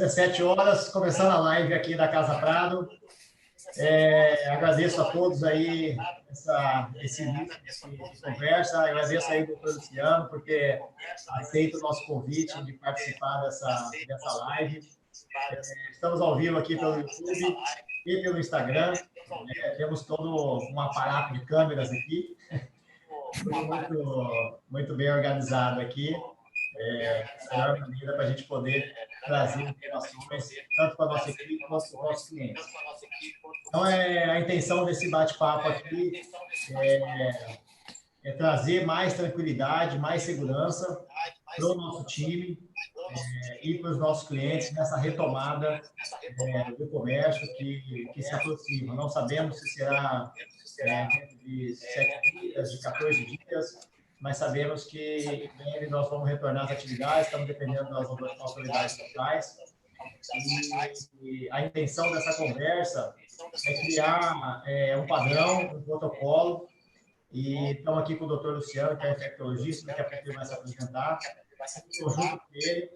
17 horas, começando a live aqui da Casa Prado. Agradeço a todos aí esse início de conversa. Agradeço aí ao doutor Luciano por ter aceito o nosso convite de participar dessa live. Estamos ao vivo aqui pelo YouTube e pelo Instagram. Temos todo um aparato de câmeras aqui. Muito bem organizado aqui. A melhor maneira para a gente poder trazer informações tanto para a nossa equipe quanto para os nossos clientes. Então, a intenção desse bate-papo aqui é trazer mais tranquilidade, mais segurança para o nosso time e para os nossos clientes nessa retomada do comércio que se aproxima. Não sabemos se será dentro de 7 dias, de 14 dias, mas sabemos que em breve nós vamos retornar às atividades, estamos dependendo das autoridades locais. E a intenção dessa conversa é criar um padrão, um protocolo, e estamos aqui com o doutor Luciano, que é infectologista, daqui a pouco ele vai se apresentar. Junto com ele,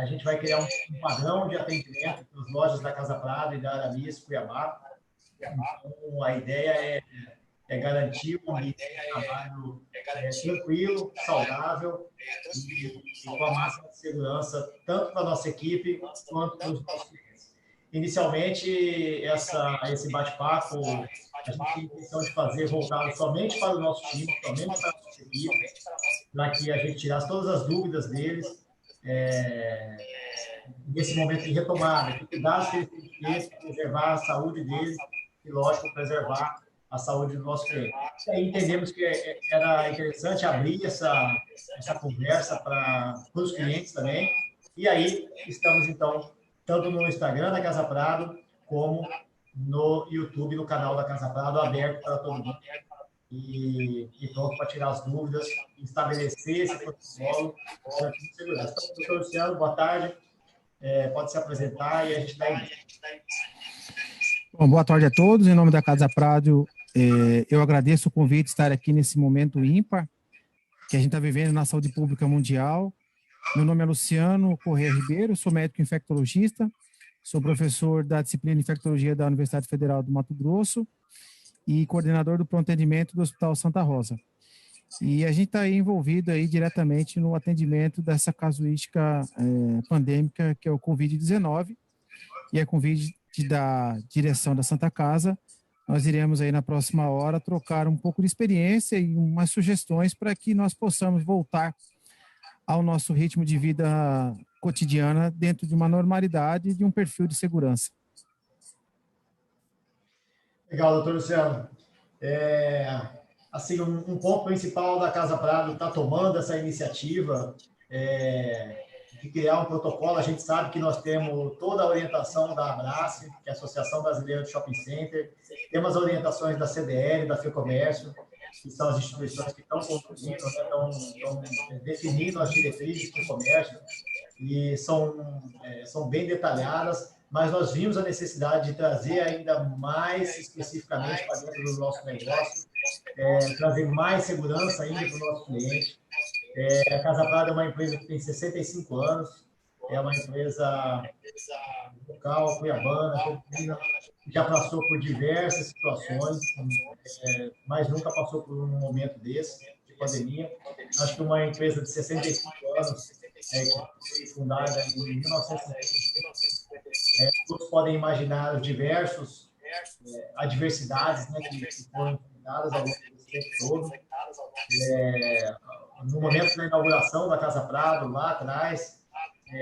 a gente vai criar um padrão de atendimento para as lojas da Casa Prado e da Aramis, Cuiabá. Então, a ideia é garantir um ambiente de trabalho tranquilo, saudável e com a máxima de segurança, tanto para a nossa equipe quanto para os nossos clientes. Inicialmente, esse bate-papo, a gente tem a intenção de fazer voltado somente para o nosso time, somente para a nossa equipe, para que a gente tirasse todas as dúvidas deles nesse momento de retomada, que cuidados que eles têm que ter para preservar a saúde deles e, lógico, preservar a saúde do nosso cliente. E aí entendemos que era interessante abrir essa conversa para os clientes também. E aí estamos, então, tanto no Instagram da Casa Prado, como no YouTube, no canal da Casa Prado, aberto para todo mundo. E pronto para tirar as dúvidas, estabelecer esse protocolo de segurança. Então, doutor Luciano, boa tarde. Pode se apresentar e a gente dá início. Bom, boa tarde a todos. Em nome da Casa Prado, eu agradeço o convite de estar aqui nesse momento ímpar que a gente está vivendo na saúde pública mundial. Meu nome é Luciano Corrêa Ribeiro, sou médico infectologista, sou professor da disciplina de infectologia da Universidade Federal do Mato Grosso e coordenador do pronto atendimento do Hospital Santa Rosa. E a gente está envolvido aí diretamente no atendimento dessa casuística pandêmica que é o Covid-19, e a convite da direção da Santa Casa, nós iremos aí na próxima hora trocar um pouco de experiência e umas sugestões para que nós possamos voltar ao nosso ritmo de vida cotidiana dentro de uma normalidade e de um perfil de segurança. Legal, doutor Luciano. Assim, um ponto principal da Casa Prado está tomando essa iniciativa de criar um protocolo. A gente sabe que nós temos toda a orientação da ABRACE, que é a Associação Brasileira de Shopping Center, temos as orientações da CDL, da FEComércio, que são as instituições que estão conduzindo, estão definindo as diretrizes do comércio, e são bem detalhadas, mas nós vimos a necessidade de trazer ainda mais especificamente para dentro do nosso negócio, trazer mais segurança ainda para o nosso cliente. A Casa Prado é uma empresa que tem 65 anos, é uma empresa local, cuiabana, que já passou por diversas situações, mas nunca passou por um momento desse, de pandemia. Acho que uma empresa de 65 anos, que foi fundada em 1950, todos podem imaginar os diversos adversidades que foram enfrentadas ao longo desse tempo todo. No momento da inauguração da Casa Prado, lá atrás,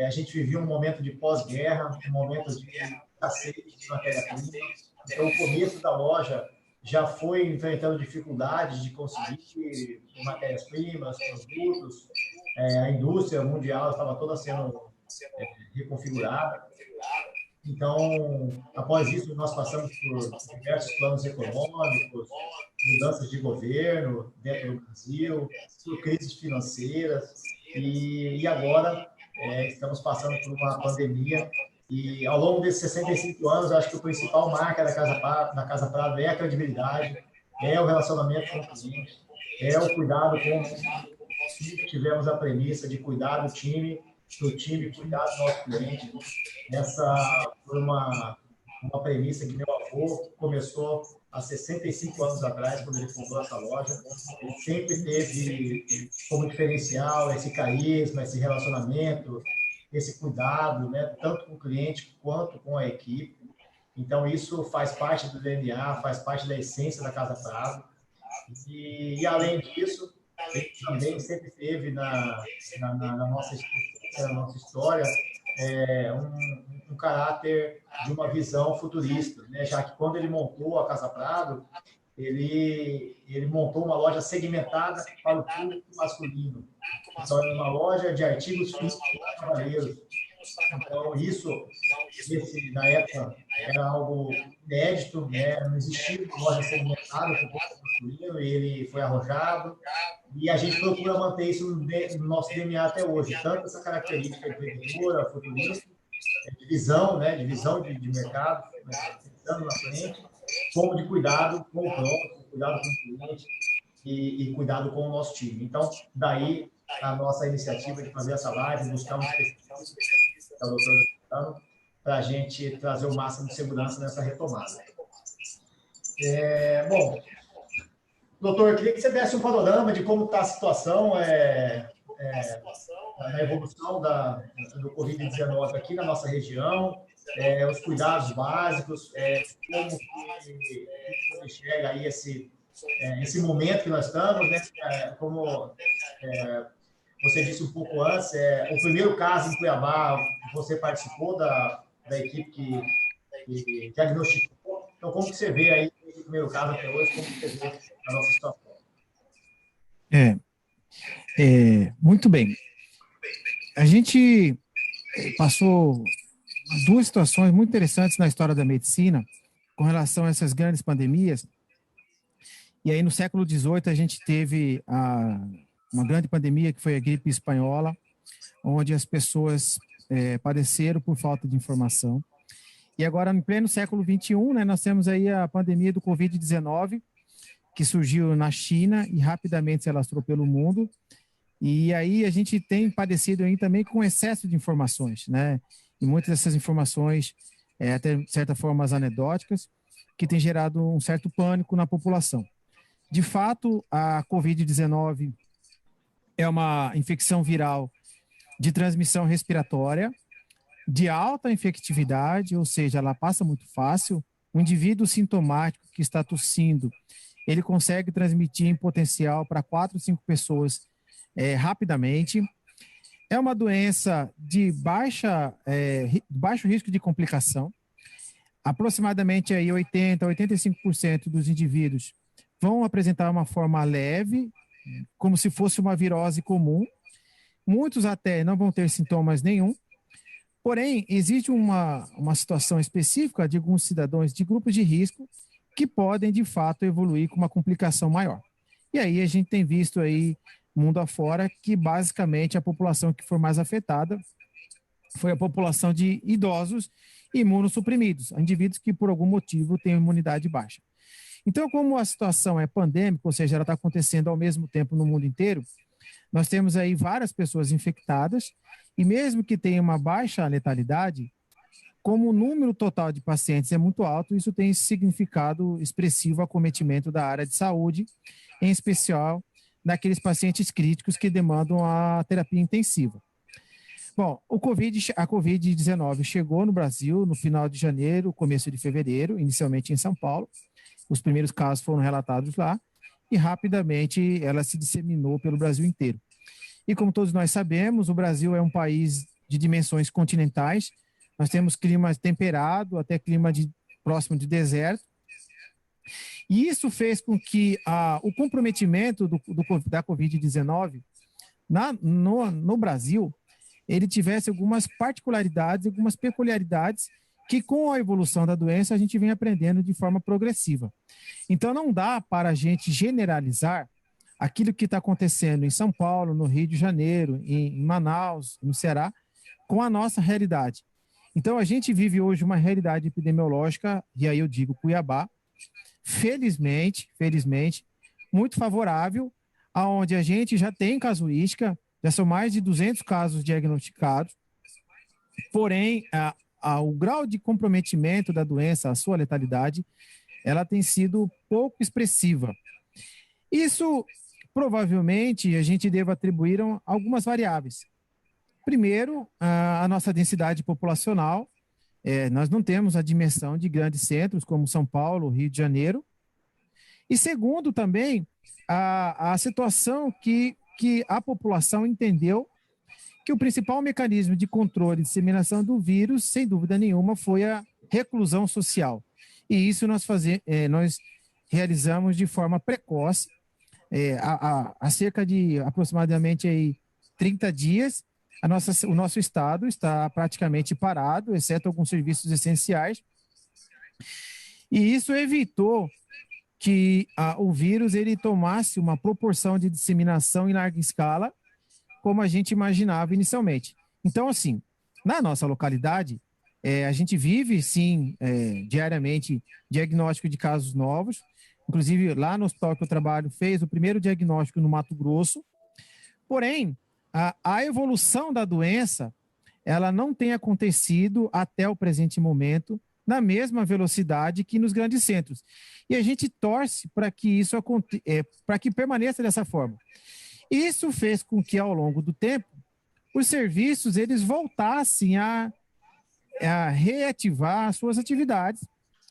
a gente vivia um momento de pós-guerra, um momento de escassez de matéria-prima. Então, o começo da loja já foi enfrentando dificuldades de conseguir matérias-primas, produtos. A indústria mundial estava toda sendo reconfigurada. Então, após isso, nós passamos por diversos planos econômicos, mudanças de governo dentro do Brasil, por crises financeiras, e agora estamos passando por uma pandemia. E ao longo desses 65 anos, acho que o principal marca da Casa Prado é a credibilidade, é o relacionamento com o cliente, é o cuidado com o time. Tivemos a premissa de cuidar do time do time cuidar do nosso cliente. Essa foi uma premissa que meu avô começou há 65 anos atrás, quando ele fundou essa loja. Ele sempre teve como diferencial esse carisma, esse relacionamento, esse cuidado, né, tanto com o cliente quanto com a equipe. Então, isso faz parte do DNA, faz parte da essência da Casa Prado. E além disso, ele também sempre teve na nossa história um caráter de uma visão futurista, né? Já que quando ele montou a Casa Prado, ele montou uma loja segmentada para o público masculino. Então, é uma loja de artigos físicos para cavaleiros. Então, na época, era algo inédito, né? Não existia uma loja segmentada para o público masculino, e ele foi arrojado. E a gente procura manter isso no nosso DNA até hoje, tanto essa característica empreendedora, futurista, de visão, né? De visão de mercado, né? Pensando na frente, como de cuidado com o próximo, cuidado com o cliente e cuidado com o nosso time. Então, daí a nossa iniciativa de fazer essa live, buscar um especialista, que é o doutor Luciano, para a gente trazer o máximo de segurança nessa retomada. Bom, doutor, eu queria que você desse um panorama de como está a situação na evolução do Covid-19 aqui na nossa região, os cuidados básicos, como que você enxerga aí esse momento que nós estamos, né? Como você disse um pouco antes, o primeiro caso em Cuiabá, você participou da equipe que diagnosticou. Então, como que você vê aí o primeiro caso até hoje, como que você vê a nossa situação? Muito bem. A gente passou duas situações muito interessantes na história da medicina com relação a essas grandes pandemias. E aí, no século XVIII, a gente teve uma grande pandemia, que foi a gripe espanhola, onde as pessoas padeceram por falta de informação. E agora, em pleno século XXI, né, nós temos aí a pandemia do Covid-19, que surgiu na China e rapidamente se alastrou pelo mundo. E aí a gente tem padecido aí também com excesso de informações, né? E muitas dessas informações, até de certa forma, anedóticas, que tem gerado um certo pânico na população. De fato, a Covid-19 é uma infecção viral de transmissão respiratória, de alta infectividade, ou seja, ela passa muito fácil. O indivíduo sintomático que está tossindo, ele consegue transmitir em potencial para 4 ou 5 pessoas rapidamente. É uma doença de baixo risco de complicação. Aproximadamente aí 80% a 85% dos indivíduos vão apresentar uma forma leve, como se fosse uma virose comum. Muitos até não vão ter sintomas nenhum. Porém, existe uma situação específica de alguns cidadãos de grupos de risco que podem, de fato, evoluir com uma complicação maior. E aí a gente tem visto aí, mundo afora, que basicamente a população que foi mais afetada foi a população de idosos imunossuprimidos, indivíduos que por algum motivo têm imunidade baixa. Então, como a situação é pandêmica, ou seja, ela está acontecendo ao mesmo tempo no mundo inteiro, nós temos aí várias pessoas infectadas e mesmo que tenha uma baixa letalidade, como o número total de pacientes é muito alto, isso tem significado expressivo acometimento da área de saúde, em especial naqueles pacientes críticos que demandam a terapia intensiva. Bom, a Covid-19 chegou no Brasil no final de janeiro, começo de fevereiro, inicialmente em São Paulo. Os primeiros casos foram relatados lá e rapidamente ela se disseminou pelo Brasil inteiro. E como todos nós sabemos, o Brasil é um país de dimensões continentais. Nós temos clima temperado, até clima próximo de deserto. E isso fez com que o comprometimento da Covid-19 no Brasil, ele tivesse algumas particularidades, algumas peculiaridades que com a evolução da doença a gente vem aprendendo de forma progressiva. Então não dá para a gente generalizar aquilo que está acontecendo em São Paulo, no Rio de Janeiro, em Manaus, no Ceará, com a nossa realidade. Então a gente vive hoje uma realidade epidemiológica, e aí eu digo Cuiabá, felizmente, muito favorável, aonde a gente já tem casuística Já são mais de 200 casos diagnosticados, porém, o grau de comprometimento da doença, a sua letalidade, ela tem sido pouco expressiva. Isso, provavelmente, a gente deve atribuir a algumas variáveis. Primeiro, a nossa densidade populacional. Nós não temos a dimensão de grandes centros como São Paulo, Rio de Janeiro. E segundo, também, a situação que a população entendeu que o principal mecanismo de controle e disseminação do vírus, sem dúvida nenhuma, foi a reclusão social. E isso nós realizamos de forma precoce, há cerca de aproximadamente aí 30 dias, o nosso estado está praticamente parado, exceto alguns serviços essenciais, e isso evitou que o vírus ele tomasse uma proporção de disseminação em larga escala, como a gente imaginava inicialmente. Então, assim, na nossa localidade, a gente vive, sim, diariamente, diagnóstico de casos novos. Inclusive, lá no hospital que eu trabalho, fez o primeiro diagnóstico no Mato Grosso. Porém, a evolução da doença, ela não tem acontecido até o presente momento na mesma velocidade que nos grandes centros. E a gente torce para que isso para que permaneça dessa forma. Isso fez com que, ao longo do tempo, os serviços eles voltassem a reativar suas atividades,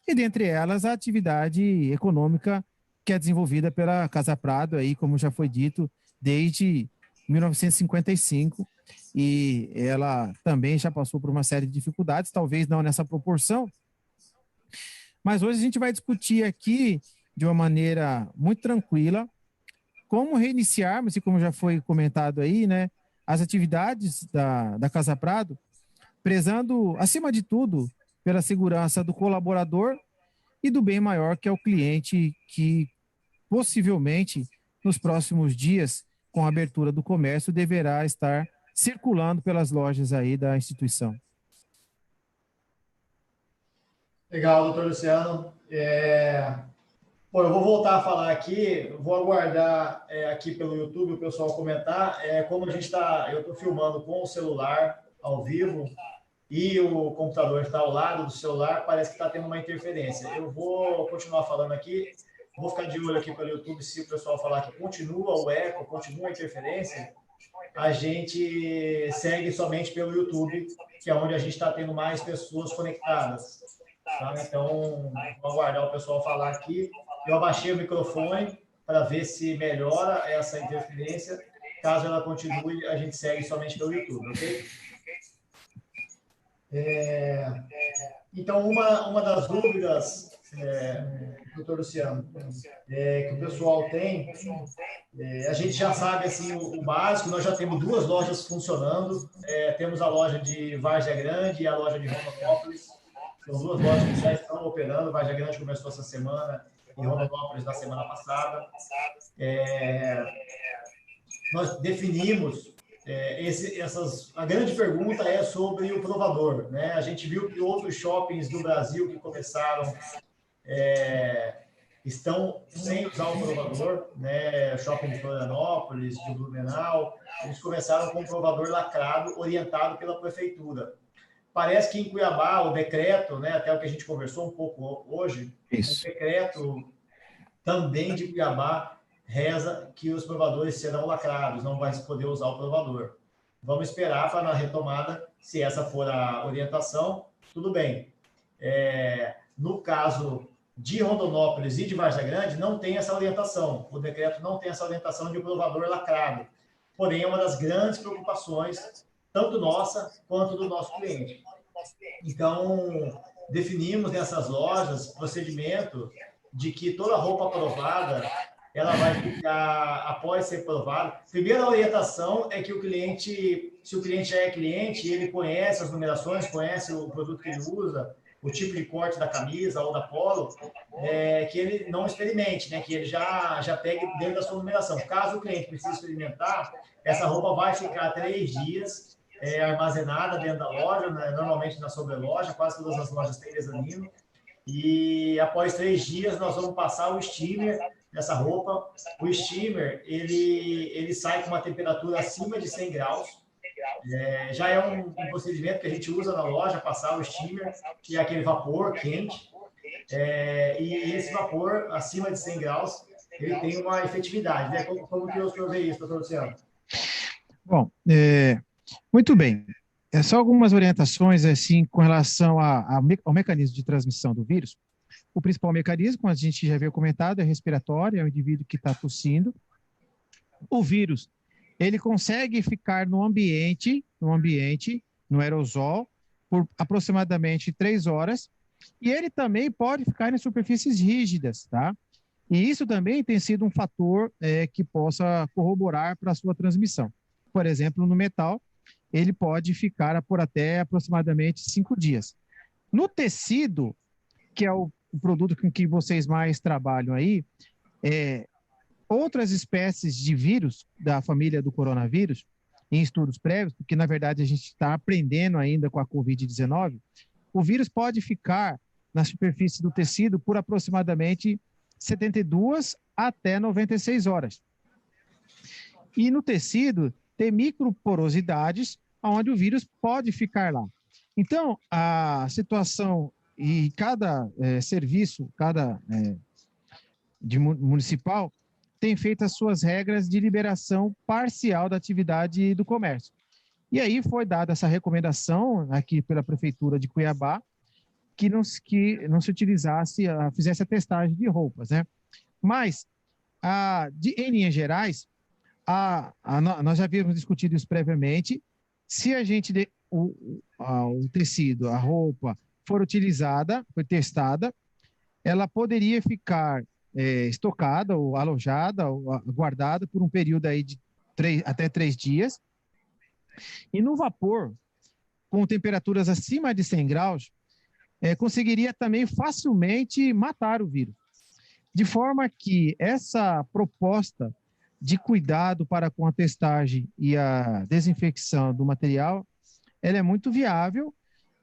e dentre elas a atividade econômica que é desenvolvida pela Casa Prado, aí, como já foi dito, desde 1955, e ela também já passou por uma série de dificuldades, talvez não nessa proporção, mas hoje a gente vai discutir aqui, de uma maneira muito tranquila, como reiniciarmos, e como já foi comentado aí, né, as atividades da Casa Prado, prezando, acima de tudo, pela segurança do colaborador e do bem maior, que é o cliente, que possivelmente, nos próximos dias, com a abertura do comércio, deverá estar circulando pelas lojas aí da instituição. Legal, doutor Luciano. Bom, eu vou voltar a falar aqui, vou aguardar aqui pelo YouTube o pessoal comentar. Como a gente eu estou filmando com o celular ao vivo e o computador está ao lado do celular, parece que está tendo uma interferência. Eu vou continuar falando aqui, vou ficar de olho aqui pelo YouTube, se o pessoal falar que continua o eco, continua a interferência, a gente segue somente pelo YouTube, que é onde a gente está tendo mais pessoas conectadas. Tá? Então, vou aguardar o pessoal falar aqui. Eu abaixei o microfone para ver se melhora essa interferência. Caso ela continue, a gente segue somente pelo YouTube, ok? Então, uma das dúvidas, doutor Luciano, que o pessoal tem, a gente já sabe assim, o básico, nós já temos 2 lojas funcionando, temos a loja de Várzea Grande e a loja de Rondonópolis. São 2 lojas que já estão operando. Várzea Grande começou essa semana e Rondonópolis na semana passada. Nós definimos a grande pergunta é sobre o provador, né? A gente viu que outros shoppings do Brasil que começaram estão sem usar o provador, né? Shopping de Florianópolis, de Blumenau, eles começaram com um provador lacrado, orientado pela prefeitura. Parece que em Cuiabá, o decreto, né, até o que a gente conversou um pouco hoje, o decreto também de Cuiabá reza que os provadores serão lacrados, não vai poder usar o provador. Vamos esperar para na retomada, se essa for a orientação, tudo bem. No caso de Rondonópolis e de Várzea Grande, não tem essa orientação. O decreto não tem essa orientação de provador lacrado. Porém, é uma das grandes preocupações, tanto nossa quanto do nosso cliente. Então, definimos nessas lojas procedimento de que toda roupa aprovada, ela vai ficar, após ser provada. Primeira orientação é que o cliente, se o cliente já é cliente, ele conhece as numerações, conhece o produto que ele usa, o tipo de corte da camisa ou da polo, que ele não experimente, né? Que ele já pegue dentro da sua numeração. Caso o cliente precise experimentar, essa roupa vai ficar 3 dias armazenada dentro da loja, né? Normalmente na sobreloja, quase todas as lojas têm mezanino, e após 3 dias nós vamos passar o steamer nessa roupa. O steamer, ele sai com uma temperatura acima de 100 graus. Já é um procedimento que a gente usa na loja, passar o steamer, que é aquele vapor quente. E esse vapor, acima de 100 graus, ele tem uma efetividade, né? Como que o senhor vê isso, doutor Luciano? Bom, muito bem. Só algumas orientações assim com relação ao mecanismo de transmissão do vírus. O principal mecanismo, como a gente já havia comentado, é respiratório, é o indivíduo que está tossindo. O vírus, ele consegue ficar no ambiente, no aerosol, por aproximadamente 3 horas, e ele também pode ficar em superfícies rígidas, tá? E isso também tem sido um fator que possa corroborar para a sua transmissão. Por exemplo, no metal, ele pode ficar por até aproximadamente 5 dias. No tecido, que é o produto com que vocês mais trabalham aí, outras espécies de vírus da família do coronavírus, em estudos prévios, porque na verdade a gente está aprendendo ainda com a Covid-19, o vírus pode ficar na superfície do tecido por aproximadamente 72 até 96 horas. E no tecido tem microporosidades onde o vírus pode ficar lá. Então, a situação e cada serviço, municipal, tem feito as suas regras de liberação parcial da atividade do comércio. E aí foi dada essa recomendação aqui pela Prefeitura de Cuiabá, que não se utilizasse, fizesse a testagem de roupas, né? Mas, em linhas gerais, nós já havíamos discutido isso previamente, se a gente, o tecido, a roupa, for utilizada, foi testada, ela poderia ficar estocada ou alojada ou guardada por um período aí de até 3 dias. E no vapor, com temperaturas acima de 100 graus, conseguiria também facilmente matar o vírus. De forma que essa proposta de cuidado para com a testagem e a desinfecção do material, ela é muito viável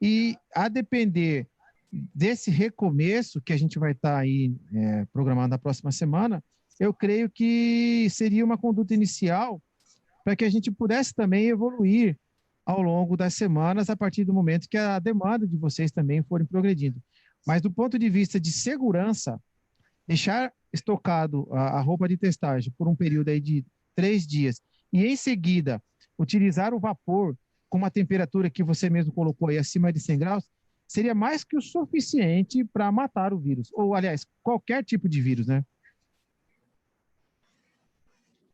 e, a depender desse recomeço que a gente vai estar aí programando na próxima semana, eu creio que seria uma conduta inicial para que a gente pudesse também evoluir ao longo das semanas, a partir do momento que a demanda de vocês também forem progredindo. Mas do ponto de vista de segurança, deixar estocado a roupa de testagem por um período aí de 3 dias e em seguida utilizar o vapor com uma temperatura que você mesmo colocou aí acima de 100 graus, seria mais que o suficiente para matar o vírus. Ou, aliás, qualquer tipo de vírus, né?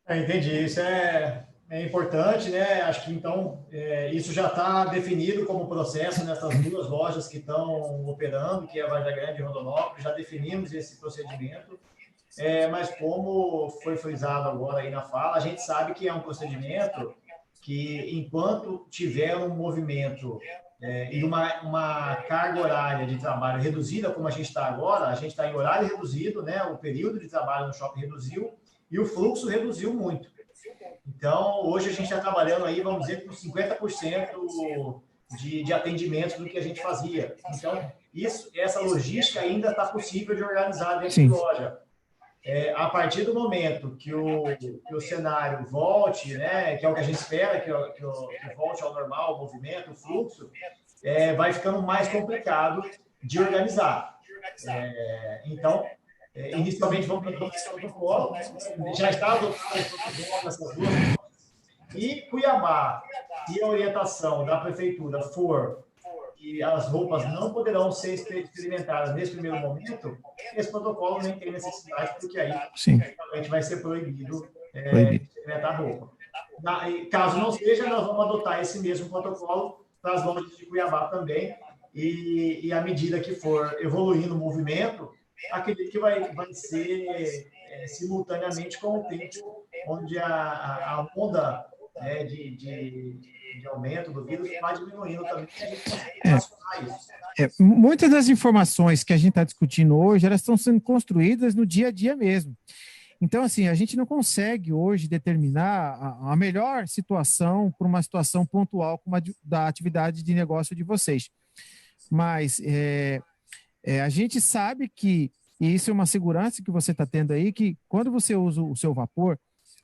Entendi. Isso é importante, né? Acho que, então, isso já está definido como processo nessas 2 lojas que estão operando, que é a Vargem Grande e Rondonópolis. Já definimos esse procedimento. Mas como foi frisado agora aí na fala, a gente sabe que é um procedimento que, enquanto tiver um movimento e uma carga horária de trabalho reduzida, como a gente está agora, a gente está em horário reduzido, né? O período de trabalho no shopping reduziu e o fluxo reduziu muito. Então, hoje a gente está trabalhando aí, vamos dizer, com 50% de atendimentos do que a gente fazia. Então, essa logística ainda está possível de organizar dentro de loja. A partir do momento que o cenário volte, né, que é o que a gente espera, que volte ao normal, o movimento, o fluxo, vai ficando mais complicado de organizar. Então, inicialmente vamos para esse protocolo, né? Já está adotado esse protocolo nessas 2 lojas. E Cuiabá, se a orientação da prefeitura for que as roupas não poderão ser experimentadas nesse primeiro momento, esse protocolo nem tem necessidade, porque aí realmente vai ser proibido experimentar roupa. Caso não seja, nós vamos adotar esse mesmo protocolo para as lojas de Cuiabá também, e à medida que for evoluindo o movimento, acredito que vai ser simultaneamente com o tempo onde a onda de aumento do vírus vai diminuindo também, a gente consegue relacionar isso. Muitas das informações que a gente está discutindo hoje, elas estão sendo construídas no dia a dia mesmo. Então, assim, a gente não consegue hoje determinar a melhor situação para uma situação pontual como a da atividade de negócio de vocês. Mas a gente sabe que E isso é uma segurança que você está tendo aí, que quando você usa o seu vapor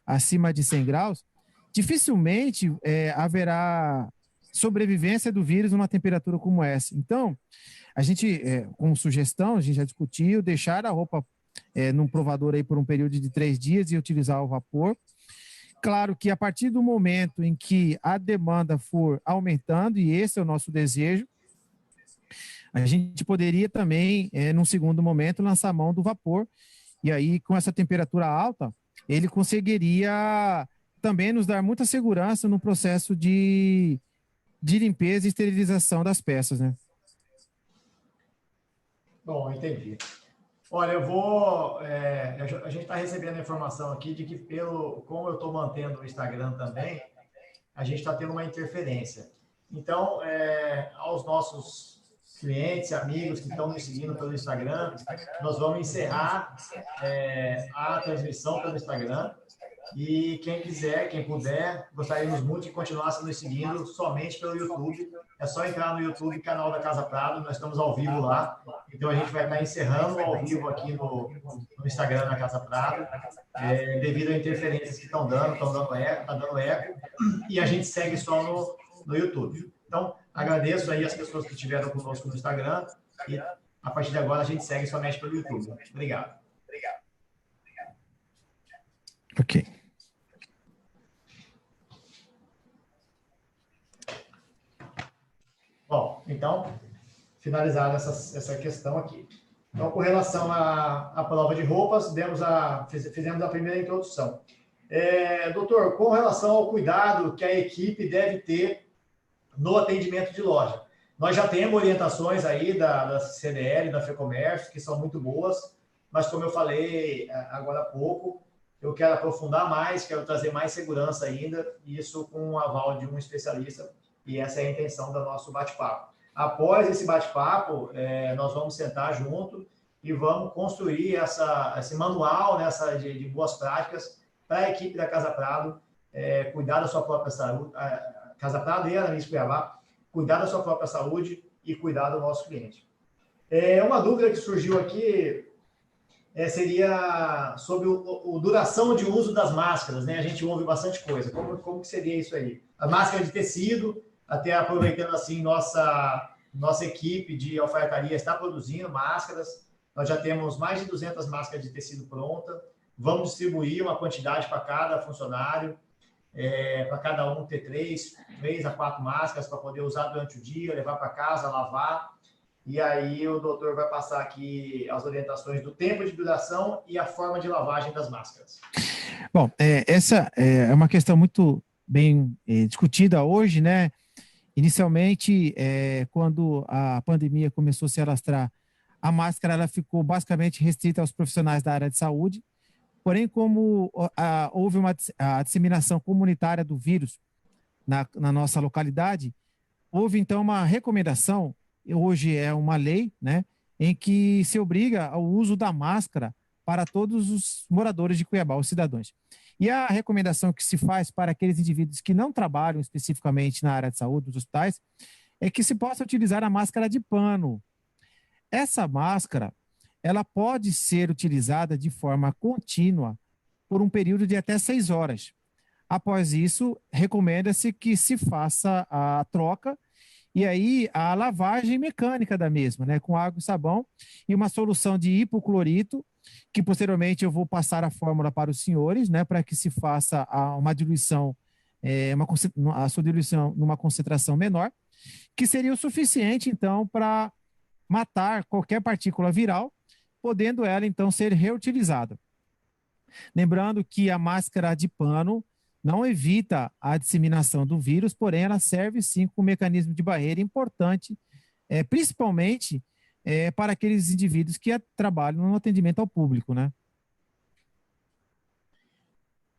acima de 100 graus, dificilmente haverá sobrevivência do vírus numa temperatura como essa. Então, a gente, como sugestão, a gente já discutiu, deixar a roupa num provador aí por um período de 3 dias e utilizar o vapor. Claro que a partir do momento em que a demanda for aumentando, e esse é o nosso desejo, a gente poderia também, num segundo momento, lançar a mão do vapor. E aí, com essa temperatura alta, ele conseguiria também nos dar muita segurança no processo de limpeza e esterilização das peças, né? Bom, entendi. Olha, eu vou. A gente está recebendo a informação aqui de que, como eu estou mantendo o Instagram também, a gente está tendo uma interferência. Então, aos nossos clientes, amigos que estão nos seguindo pelo Instagram, nós vamos encerrar a transmissão pelo Instagram. E quem quiser, quem puder, gostaríamos muito de continuar nos seguindo somente pelo YouTube. É só entrar no YouTube, canal da Casa Prado, nós estamos ao vivo lá. Então, a gente vai estar encerrando ao vivo aqui no Instagram da Casa Prado, devido a interferências que estão dando eco, está dando eco, e a gente segue só no YouTube. Então, agradeço aí as pessoas que estiveram conosco no Instagram, e a partir de agora a gente segue somente pelo YouTube. Obrigado. Ok. Bom, então, finalizada essa questão aqui. Então, com relação à prova de roupas, fizemos a primeira introdução. Doutor, com relação ao cuidado que a equipe deve ter no atendimento de loja, nós já temos orientações aí da CDL, da FEComércio, que são muito boas, mas como eu falei agora há pouco, eu quero aprofundar mais, quero trazer mais segurança ainda, isso com o aval de um especialista, e essa é a intenção do nosso bate-papo. Após esse bate-papo, nós vamos sentar junto e vamos construir esse manual de boas práticas para a equipe da Casa Prado cuidar da sua própria saúde, a Casa Prado e a Ananis Cuiabá, cuidar da sua própria saúde e cuidar do nosso cliente. Uma dúvida que surgiu aqui seria sobre a duração de uso das máscaras, né? A gente ouve bastante coisa. Como que seria isso aí? A máscara de tecido, até aproveitando assim, nossa equipe de alfaiataria está produzindo máscaras. Nós já temos mais de 200 máscaras de tecido pronta. Vamos distribuir uma quantidade para cada funcionário, para cada um ter 3 a 4 máscaras para poder usar durante o dia, levar para casa, lavar. E aí o doutor vai passar aqui as orientações do tempo de duração e a forma de lavagem das máscaras. Bom, essa é uma questão muito bem discutida hoje, né? Inicialmente, quando a pandemia começou a se alastrar, a máscara ela ficou basicamente restrita aos profissionais da área de saúde. Porém, como houve a disseminação comunitária do vírus na nossa localidade, houve então uma recomendação, hoje é uma lei, né, em que se obriga ao uso da máscara para todos os moradores de Cuiabá, os cidadãos. E a recomendação que se faz para aqueles indivíduos que não trabalham especificamente na área de saúde, dos hospitais, é que se possa utilizar a máscara de pano. Essa máscara, ela pode ser utilizada de forma contínua por um período de até 6 horas. Após isso, recomenda-se que se faça a troca e aí a lavagem mecânica da mesma, né, com água e sabão e uma solução de hipoclorito, que posteriormente eu vou passar a fórmula para os senhores, né, para que se faça uma diluição, a sua diluição numa concentração menor, que seria o suficiente, então, para matar qualquer partícula viral, podendo ela, então, ser reutilizada. Lembrando que a máscara de pano não evita a disseminação do vírus, porém ela serve sim como mecanismo de barreira importante, principalmente para aqueles indivíduos que trabalham no atendimento ao público, né?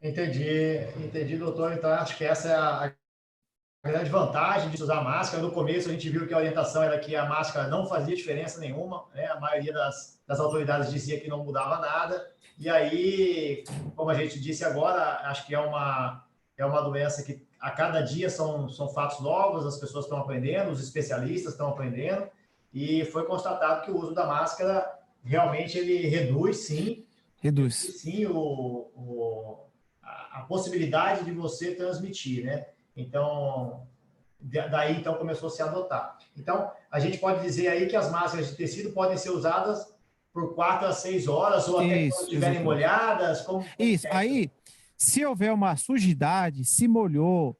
Entendi, doutor. Então, acho que essa é a grande vantagem de usar máscara. No começo, a gente viu que a orientação era que a máscara não fazia diferença nenhuma, né? A maioria das autoridades dizia que não mudava nada. E aí, como a gente disse agora, acho que é uma doença que a cada dia são fatos novos, as pessoas estão aprendendo, os especialistas estão aprendendo, e foi constatado que o uso da máscara realmente ele reduz, sim, Reduz. sim a possibilidade de você transmitir, né? Então, daí então começou a se adotar. Então, a gente pode dizer aí que as máscaras de tecido podem ser usadas por 4 a 6 horas, ou até quando Isso, estiverem exatamente. molhadas, como Isso. que é isso? Aí, se houver uma sujidade, se molhou,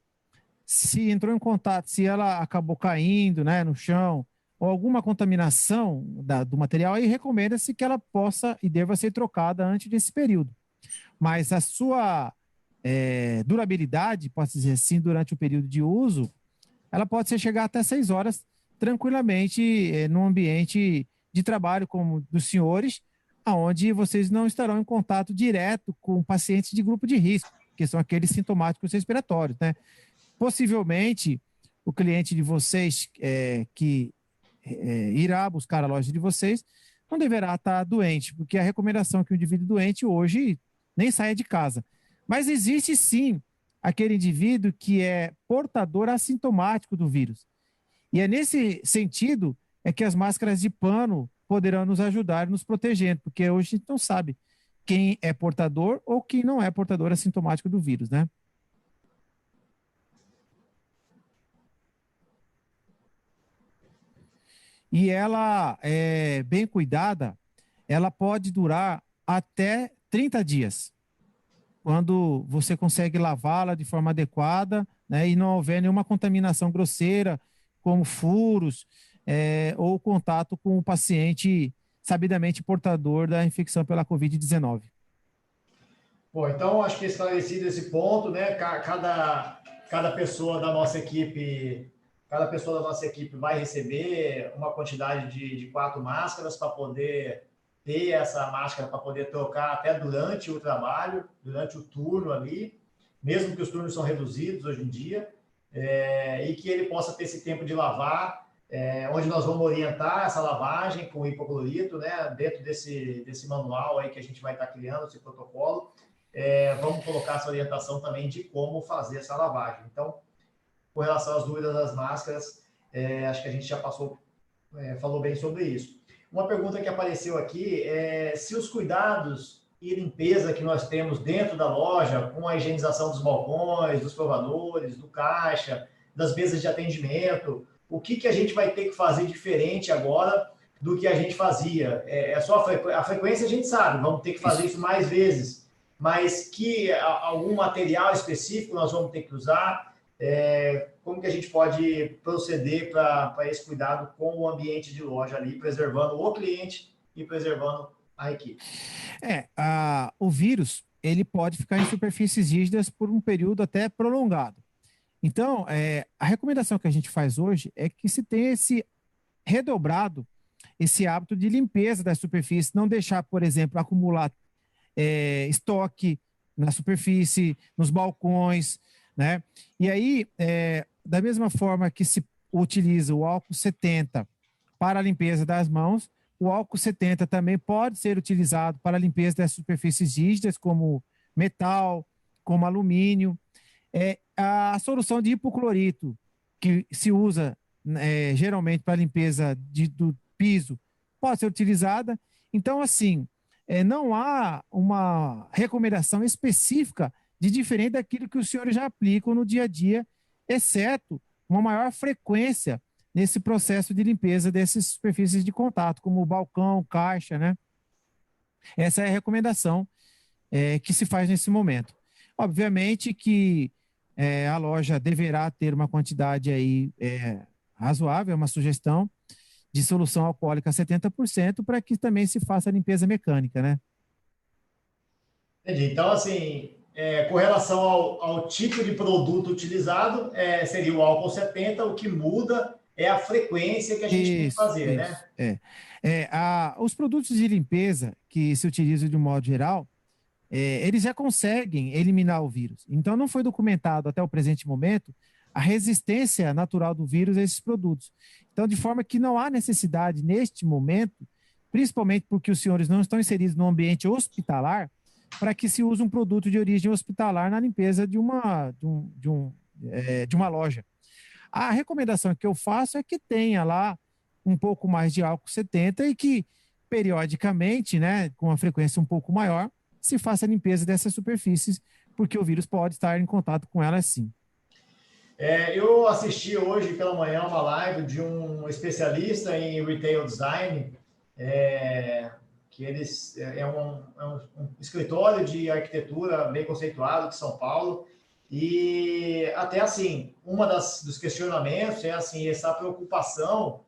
se entrou em contato, se ela acabou caindo, né, no chão, ou alguma contaminação do material, aí recomenda-se que ela possa e deva ser trocada antes desse período. Mas a sua durabilidade, posso dizer assim, durante o período de uso, ela pode ser chegar até 6 horas tranquilamente no ambiente de trabalho como dos senhores, aonde vocês não estarão em contato direto com pacientes de grupo de risco, que são aqueles sintomáticos respiratórios, né? Possivelmente, o cliente de vocês que irá buscar a loja de vocês não deverá estar doente, porque a recomendação é que o indivíduo doente hoje nem saia de casa. Mas existe sim aquele indivíduo que é portador assintomático do vírus. E é nesse sentido é que as máscaras de pano poderão nos ajudar nos protegendo, porque hoje a gente não sabe quem é portador ou quem não é portador assintomático do vírus, né? E ela, bem cuidada, ela pode durar até 30 dias, quando você consegue lavá-la de forma adequada, né, e não houver nenhuma contaminação grosseira, como furos, ou contato com o paciente sabidamente portador da infecção pela Covid-19. Bom, então acho que esclarecido esse ponto, né? Cada pessoa da nossa equipe, cada pessoa da nossa equipe vai receber uma quantidade de 4 máscaras para poder ter essa máscara para poder trocar até durante o trabalho, durante o turno ali, mesmo que os turnos são reduzidos hoje em dia, e que ele possa ter esse tempo de lavar, onde nós vamos orientar essa lavagem com hipoclorito, né? Dentro desse manual aí que a gente vai estar criando, esse protocolo. Vamos colocar essa orientação também de como fazer essa lavagem. Então, com relação às dúvidas das máscaras, acho que a gente já falou bem sobre isso. Uma pergunta que apareceu aqui é se os cuidados e limpeza que nós temos dentro da loja, com a higienização dos balcões, dos provadores, do caixa, das mesas de atendimento, o que a gente vai ter que fazer diferente agora do que a gente fazia? É só a frequência a gente sabe, vamos ter que fazer isso mais vezes, mas que algum material específico nós vamos ter que usar, como que a gente pode proceder para esse cuidado com o ambiente de loja ali, preservando o cliente e preservando a equipe? O vírus, ele pode ficar em superfícies rígidas por um período até prolongado. Então, a recomendação que a gente faz hoje é que se tenha esse redobrado, esse hábito de limpeza da superfície, não deixar, por exemplo, acumular estoque na superfície, nos balcões, né? E aí, da mesma forma que se utiliza o álcool 70 para a limpeza das mãos, o álcool 70 também pode ser utilizado para a limpeza das superfícies rígidas, como metal, como alumínio. A solução de hipoclorito, que se usa geralmente para a limpeza do piso, pode ser utilizada. Então, assim, não há uma recomendação específica de diferente daquilo que os senhores já aplicam no dia a dia, exceto uma maior frequência nesse processo de limpeza dessas superfícies de contato, como o balcão, caixa, né? Essa é a recomendação que se faz nesse momento. Obviamente que a loja deverá ter uma quantidade aí razoável, uma sugestão de solução alcoólica 70% para que também se faça a limpeza mecânica, né? Entendi. Então, assim, com relação ao tipo de produto utilizado, seria o álcool 70, o que muda é a frequência que a gente tem que fazer, né? Os produtos de limpeza que se utilizam de um modo geral, eles já conseguem eliminar o vírus. Então, não foi documentado até o presente momento a resistência natural do vírus a esses produtos. Então, de forma que não há necessidade, neste momento, principalmente porque os senhores não estão inseridos no ambiente hospitalar, para que se use um produto de origem hospitalar na limpeza de uma loja. A recomendação que eu faço é que tenha lá um pouco mais de álcool 70 e que periodicamente, né, com uma frequência um pouco maior, se faça a limpeza dessas superfícies, porque o vírus pode estar em contato com elas sim. Eu assisti hoje pela manhã uma live de um especialista em retail design, que eles um escritório de arquitetura bem conceituado de São Paulo, e até assim, dos questionamentos é assim, essa preocupação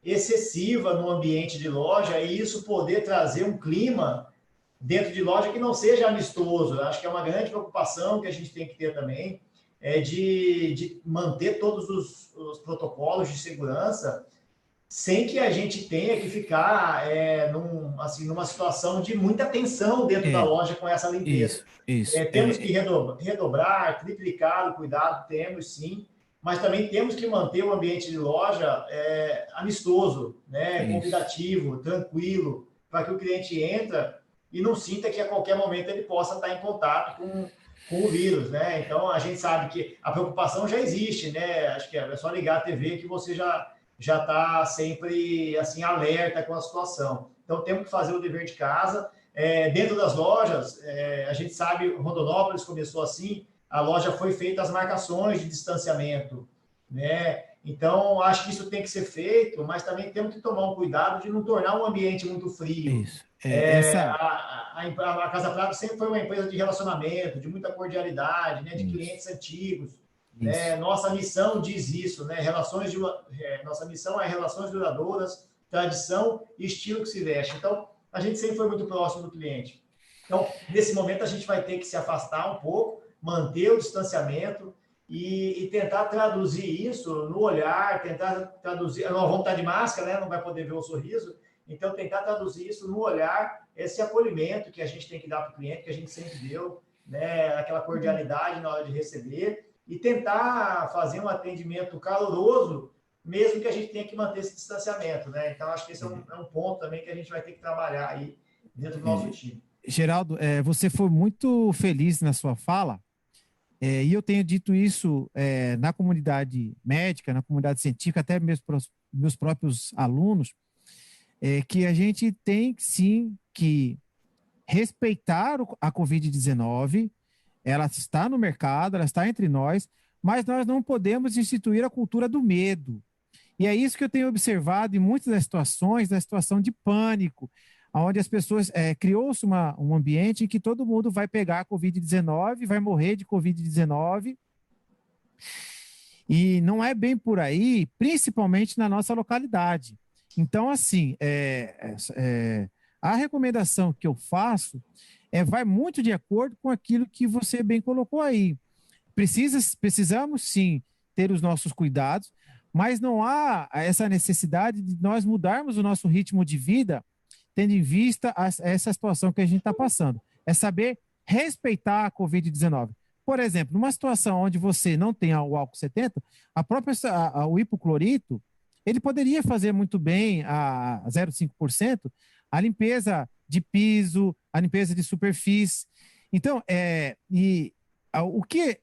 excessiva no ambiente de loja e isso poder trazer um clima dentro de loja que não seja amistoso. Eu acho que é uma grande preocupação que a gente tem que ter também, de manter todos os protocolos de segurança sem que a gente tenha que ficar numa situação de muita tensão dentro da loja com essa limpeza. Isso. Temos que redobrar, triplicar o cuidado, temos sim, mas também temos que manter o ambiente de loja amistoso, né, convidativo, tranquilo, para que o cliente entra e não sinta que a qualquer momento ele possa estar em contato com o vírus, né? Então a gente sabe que a preocupação já existe, né? Acho que é só ligar a TV que você já está sempre assim alerta com a situação. Então temos que fazer o dever de casa. Dentro das lojas, a gente sabe, Rondonópolis começou assim, a loja foi feita as marcações de distanciamento, né? Então, acho que isso tem que ser feito, mas também temos que tomar um cuidado de não tornar um ambiente muito frio. Isso. A Casa Prado sempre foi uma empresa de relacionamento, de muita cordialidade, né? De clientes antigos. Né? Nossa missão diz isso, né? Nossa missão é relações duradouras, tradição e estilo que se veste. Então, a gente sempre foi muito próximo do cliente. Então, nesse momento, a gente vai ter que se afastar um pouco, manter o distanciamento e tentar traduzir isso no olhar, tentar traduzir... Nós vamos estar de máscara, né? Não vai poder ver o sorriso. Então, tentar traduzir isso no olhar, esse acolhimento que a gente tem que dar para o cliente, que a gente sempre deu, né? Aquela cordialidade na hora de receber e tentar fazer um atendimento caloroso, mesmo que a gente tenha que manter esse distanciamento, né? Então, acho que esse é um ponto também que a gente vai ter que trabalhar aí dentro do nosso time. Geraldo, você foi muito feliz na sua fala, e eu tenho dito isso na comunidade médica, na comunidade científica, até mesmo para os meus próprios alunos, que a gente tem sim que respeitar a Covid-19, ela está no mercado, ela está entre nós, mas nós não podemos instituir a cultura do medo. E é isso que eu tenho observado em muitas das situações, da situação de pânico, onde as pessoas, criou-se um ambiente em que todo mundo vai pegar a Covid-19, vai morrer de Covid-19, e não é bem por aí, principalmente na nossa localidade. Então, assim, a recomendação que eu faço vai muito de acordo com aquilo que você bem colocou aí. Precisamos, sim, ter os nossos cuidados, mas não há essa necessidade de nós mudarmos o nosso ritmo de vida tendo em vista essa situação que a gente está passando. É saber respeitar a Covid-19. Por exemplo, numa situação onde você não tem o álcool 70, o hipoclorito, ele poderia fazer muito bem a 0,5% a limpeza de piso, a limpeza de superfície. Então, o que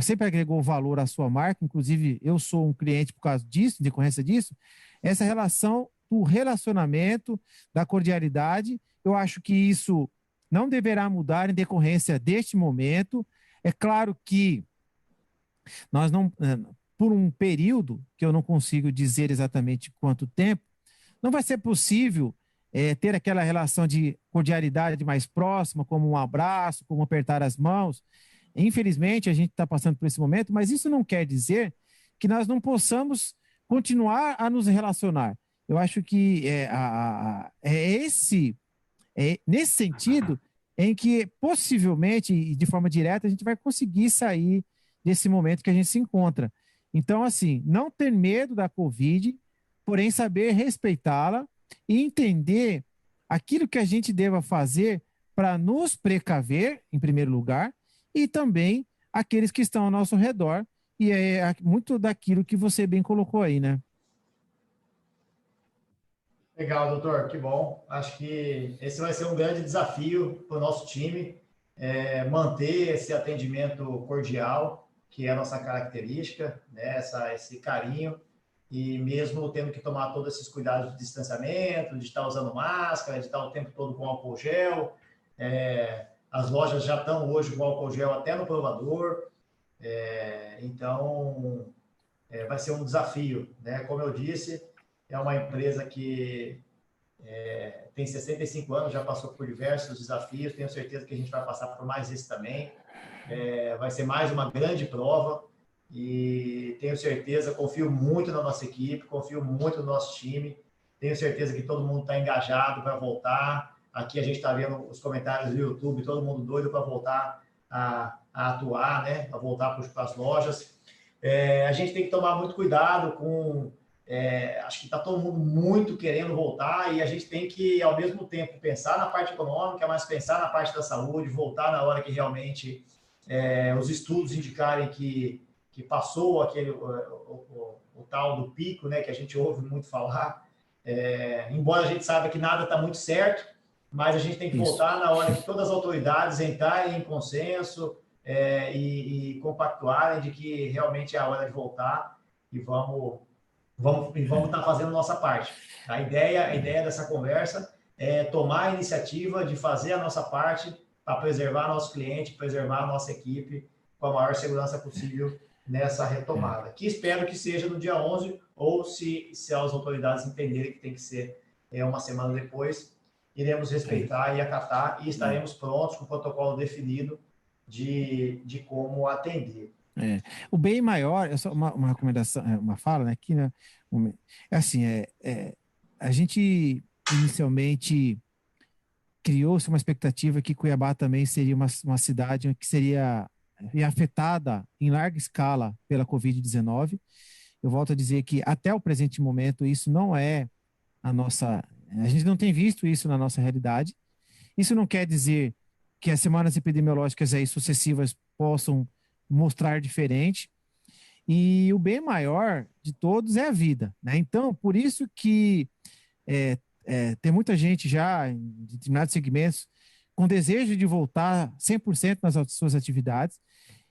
sempre agregou valor à sua marca, inclusive eu sou um cliente por causa disso, de decorrência disso, essa relação do relacionamento, da cordialidade. Eu acho que isso não deverá mudar em decorrência deste momento. É claro que nós não, por um período, que eu não consigo dizer exatamente quanto tempo, não vai ser possível ter aquela relação de cordialidade mais próxima, como um abraço, como apertar as mãos. Infelizmente, a gente está passando por esse momento, mas isso não quer dizer que nós não possamos continuar a nos relacionar. Eu acho que nesse sentido em que possivelmente e de forma direta a gente vai conseguir sair desse momento que a gente se encontra. Então, assim, não ter medo da Covid, porém saber respeitá-la e entender aquilo que a gente deva fazer para nos precaver, em primeiro lugar, e também aqueles que estão ao nosso redor, e é muito daquilo que você bem colocou aí, né? Legal, doutor, que bom. Acho que esse vai ser um grande desafio para o nosso time, manter esse atendimento cordial, que é a nossa característica, né? Esse carinho, e mesmo tendo que tomar todos esses cuidados de distanciamento, de estar usando máscara, de estar o tempo todo com álcool gel, as lojas já estão hoje com álcool gel até no provador, então vai ser um desafio, né? Como eu disse, é uma empresa que tem 65 anos, já passou por diversos desafios, tenho certeza que a gente vai passar por mais esse também. Vai ser mais uma grande prova e tenho certeza, confio muito na nossa equipe, confio muito no nosso time, tenho certeza que todo mundo está engajado para voltar. Aqui a gente está vendo os comentários do YouTube, todo mundo doido para voltar a atuar, né? A voltar para as lojas. A gente tem que tomar muito cuidado com... acho que está todo mundo muito querendo voltar e a gente tem que, ao mesmo tempo, pensar na parte econômica, mas pensar na parte da saúde, voltar na hora que realmente os estudos indicarem que passou o tal do pico, né, que a gente ouve muito falar. Embora a gente saiba que nada está muito certo, mas a gente tem que voltar na hora que todas as autoridades entrarem em consenso e compactuarem de que realmente é a hora de voltar e vamos estar fazendo nossa parte. A ideia dessa conversa é tomar a iniciativa de fazer a nossa parte para preservar nosso cliente, preservar a nossa equipe com a maior segurança possível nessa retomada, que espero que seja no dia 11, ou se as autoridades entenderem que tem que ser uma semana depois, iremos respeitar e acatar e estaremos prontos com o protocolo definido de como atender. O bem maior, é só uma recomendação, uma fala, né, aqui, né, assim, a gente inicialmente criou-se uma expectativa que Cuiabá também seria uma cidade que seria afetada em larga escala pela Covid-19. Eu volto a dizer que até o presente momento isso não é a gente não tem visto isso na nossa realidade. Isso não quer dizer que as semanas epidemiológicas aí sucessivas possam mostrar diferente. E o bem maior de todos é a vida, né? Então, por isso que tem muita gente já em determinados segmentos com desejo de voltar 100% nas suas atividades.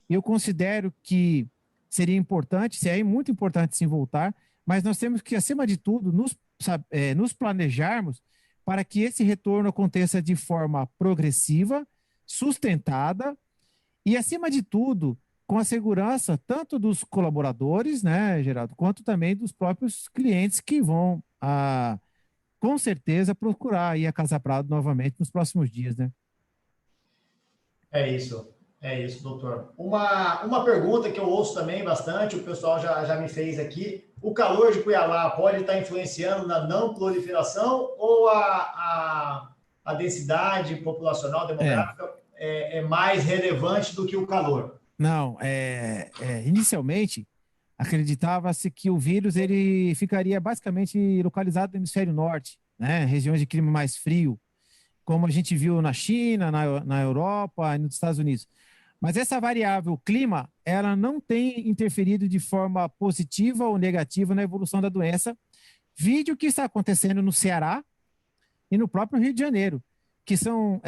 Eu considero que seria importante, seria muito importante sim voltar, mas nós temos que, acima de tudo, nos planejarmos para que esse retorno aconteça de forma progressiva, sustentada e, acima de tudo, com a segurança tanto dos colaboradores, né, Geraldo, quanto também dos próprios clientes que vão, com certeza, procurar aí a Casa Prado novamente nos próximos dias, né? É isso, doutor. Uma pergunta que eu ouço também bastante, o pessoal já me fez aqui: o calor de Cuiabá pode estar influenciando na não proliferação ou a densidade populacional demográfica é mais relevante do que o calor? Não, inicialmente acreditava-se que o vírus ele ficaria basicamente localizado no hemisfério norte, né, regiões de clima mais frio, como a gente viu na China, na Europa e nos Estados Unidos. Mas essa variável clima, ela não tem interferido de forma positiva ou negativa na evolução da doença. Vide o que está acontecendo no Ceará e no próprio Rio de Janeiro, que são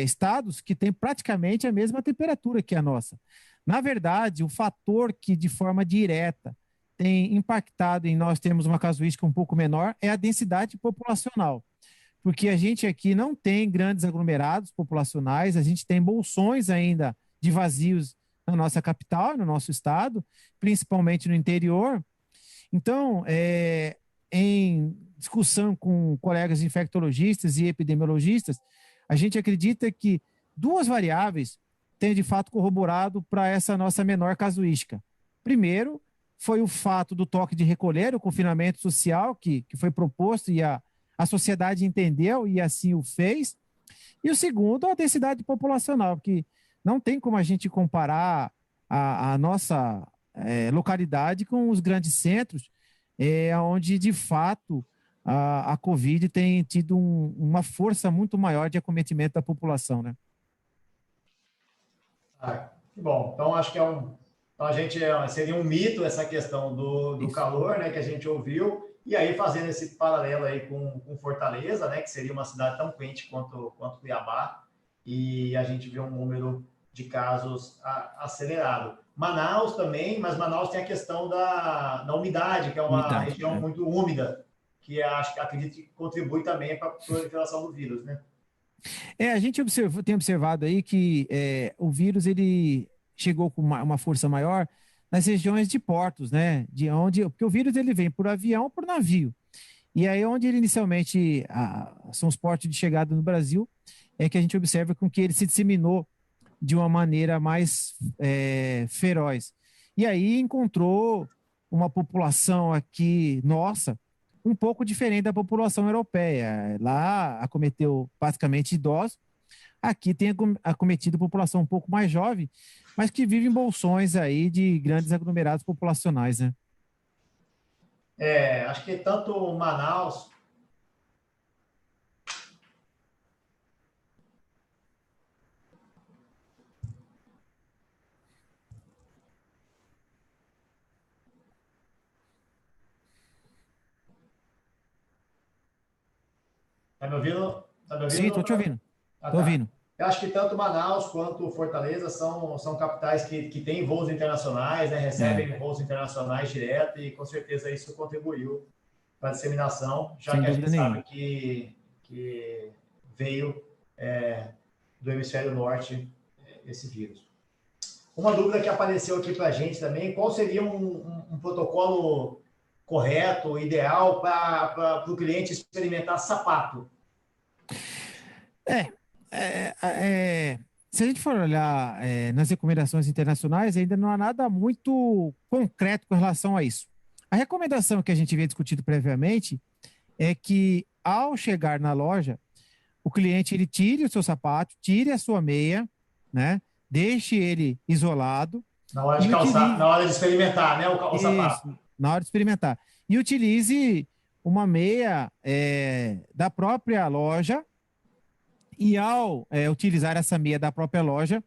estados que têm praticamente a mesma temperatura que a nossa. Na verdade, o fator que de forma direta tem impactado em nós termos uma casuística um pouco menor é a densidade populacional, porque a gente aqui não tem grandes aglomerados populacionais, a gente tem bolsões ainda de vazios na nossa capital, no nosso estado, principalmente no interior. Então, em discussão com colegas infectologistas e epidemiologistas, a gente acredita que duas variáveis têm de fato corroborado para essa nossa menor casuística. Primeiro, foi o fato do toque de recolher, o confinamento social que foi proposto e a sociedade entendeu e assim o fez. E o segundo, a densidade populacional, que não tem como a gente comparar a nossa localidade com os grandes centros, onde de fato a Covid tem tido uma força muito maior de acometimento da população, né? Que bom. Então, acho que seria um mito essa questão do calor, né, que a gente ouviu, e aí fazendo esse paralelo aí com Fortaleza, né, que seria uma cidade tão quente quanto Cuiabá, e a gente vê um número de casos acelerado. Manaus também, mas Manaus tem a questão da umidade, que é uma região muito úmida, que acredito que contribui também para a proliferação do vírus, né? A gente tem observado aí que o vírus ele chegou com uma força maior nas regiões de portos, né? Porque o vírus ele vem por avião ou por navio. E aí, onde ele inicialmente são os portos de chegada no Brasil, é que a gente observa com que ele se disseminou de uma maneira mais feroz. E aí encontrou uma população aqui, nossa, um pouco diferente da população europeia. Lá acometeu basicamente idosos, aqui tem acometido população um pouco mais jovem, mas que vive em bolsões aí de grandes aglomerados populacionais, né? Acho que tanto Manaus... Tá me ouvindo? Sim, estou te ouvindo. Estou ouvindo. Eu acho que tanto Manaus quanto Fortaleza são capitais que têm voos internacionais, né? Recebem voos internacionais direto e, com certeza, isso contribuiu para a disseminação, já que a gente sabe que veio do hemisfério norte esse vírus. Uma dúvida que apareceu aqui para a gente também, qual seria um protocolo correto, ideal para o cliente experimentar sapato? Se a gente for olhar nas recomendações internacionais, ainda não há nada muito concreto com relação a isso. A recomendação que a gente havia discutido previamente é que, ao chegar na loja, o cliente ele tire o seu sapato, tire a sua meia, né? Deixe ele isolado. Na hora de calçar, na hora de experimentar, né? O sapato. Na hora de experimentar. E utilize uma meia da própria loja. E ao utilizar essa meia da própria loja,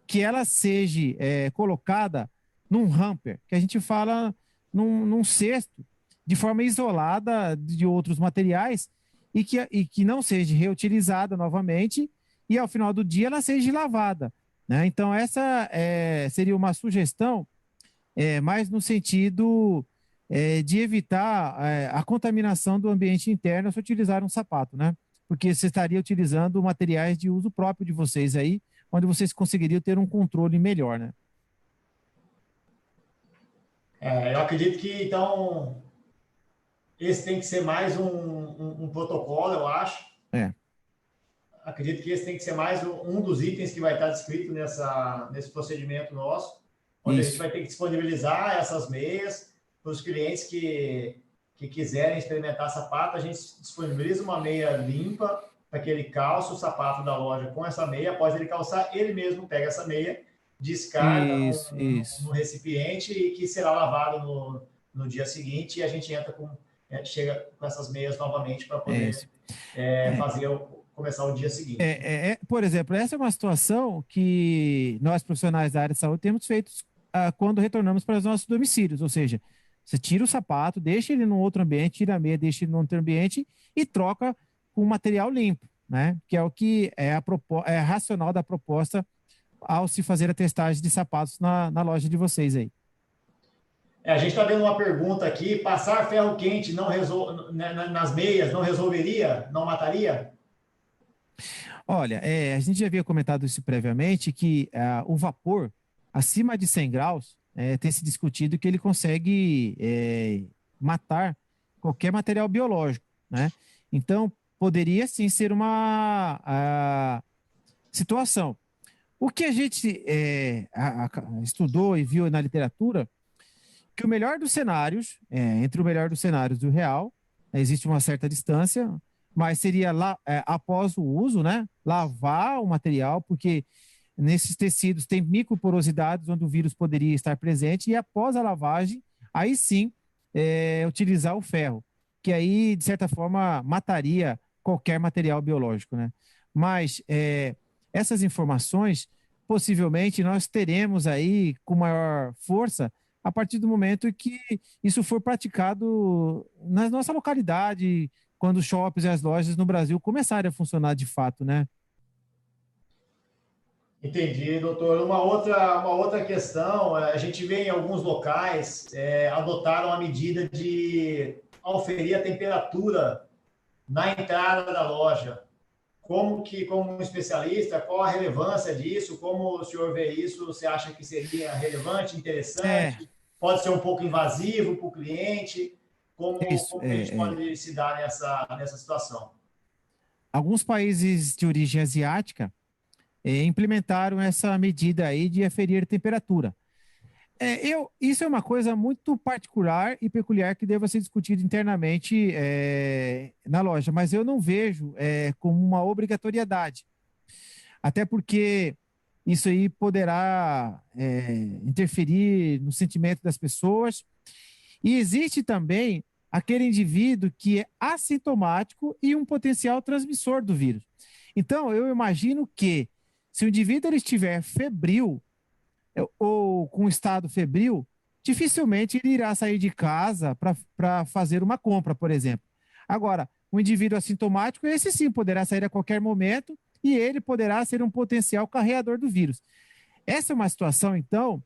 que ela seja colocada num hamper, que a gente fala num cesto, de forma isolada de outros materiais, e que não seja reutilizada novamente, e ao final do dia ela seja lavada, né? Então, essa seria uma sugestão, mais no sentido de evitar a contaminação do ambiente interno se utilizar um sapato, né? Porque você estaria utilizando materiais de uso próprio de vocês aí, onde vocês conseguiriam ter um controle melhor, né? Eu acredito que, então, esse tem que ser mais um protocolo, eu acho. Acredito que esse tem que ser mais um dos itens que vai estar descrito nesse procedimento nosso, onde a gente vai ter que disponibilizar essas meias para os clientes que quiserem experimentar sapato. A gente disponibiliza uma meia limpa para que ele calce o sapato da loja com essa meia. Após ele calçar, ele mesmo pega essa meia, descarga no recipiente e que será lavado no dia seguinte, e a gente chega com essas meias novamente para poder começar o dia seguinte. Por exemplo, essa é uma situação que nós, profissionais da área de saúde, temos feito quando retornamos para os nossos domicílios, ou seja, você tira o sapato, deixa ele num outro ambiente, tira a meia, deixa ele num outro ambiente e troca com material limpo, né? Que é o que é racional da proposta ao se fazer a testagem de sapatos na loja de vocês aí. A gente está vendo uma pergunta aqui: passar ferro quente nas meias não resolveria? Não mataria? Olha, a gente já havia comentado isso previamente, que o vapor acima de 100 graus tem se discutido que ele consegue matar qualquer material biológico, né? Então, poderia sim ser uma situação. O que a gente estudou e viu na literatura, que o melhor dos cenários, entre o melhor dos cenários e o real, existe uma certa distância, mas seria após o uso, né? Lavar o material, porque nesses tecidos tem microporosidades onde o vírus poderia estar presente, e após a lavagem, aí sim, utilizar o ferro, que aí, de certa forma, mataria qualquer material biológico, né? Mas essas informações, possivelmente, nós teremos aí com maior força a partir do momento que isso for praticado na nossa localidade, quando os shoppings e as lojas no Brasil começarem a funcionar de fato, né? Entendi, doutor. Uma outra questão, a gente vê em alguns locais adotaram a medida de auferir a temperatura na entrada da loja. Como um especialista, qual a relevância disso? Como o senhor vê isso? Você acha que seria relevante, É, interessante? Pode ser um pouco invasivo para o cliente? é Como, isso. como que a gente pode se dar nessa situação? Alguns países de origem asiática implementaram essa medida aí de aferir a temperatura. Isso é uma coisa muito particular e peculiar que deva ser discutido internamente na loja, mas eu não vejo como uma obrigatoriedade, até porque isso aí poderá interferir no sentimento das pessoas. E existe também aquele indivíduo que é assintomático e um potencial transmissor do vírus. Então, eu imagino que se o indivíduo ele estiver febril, ou com estado febril, dificilmente ele irá sair de casa para fazer uma compra, por exemplo. Agora, o indivíduo assintomático, esse sim poderá sair a qualquer momento e ele poderá ser um potencial carreador do vírus. Essa é uma situação, então,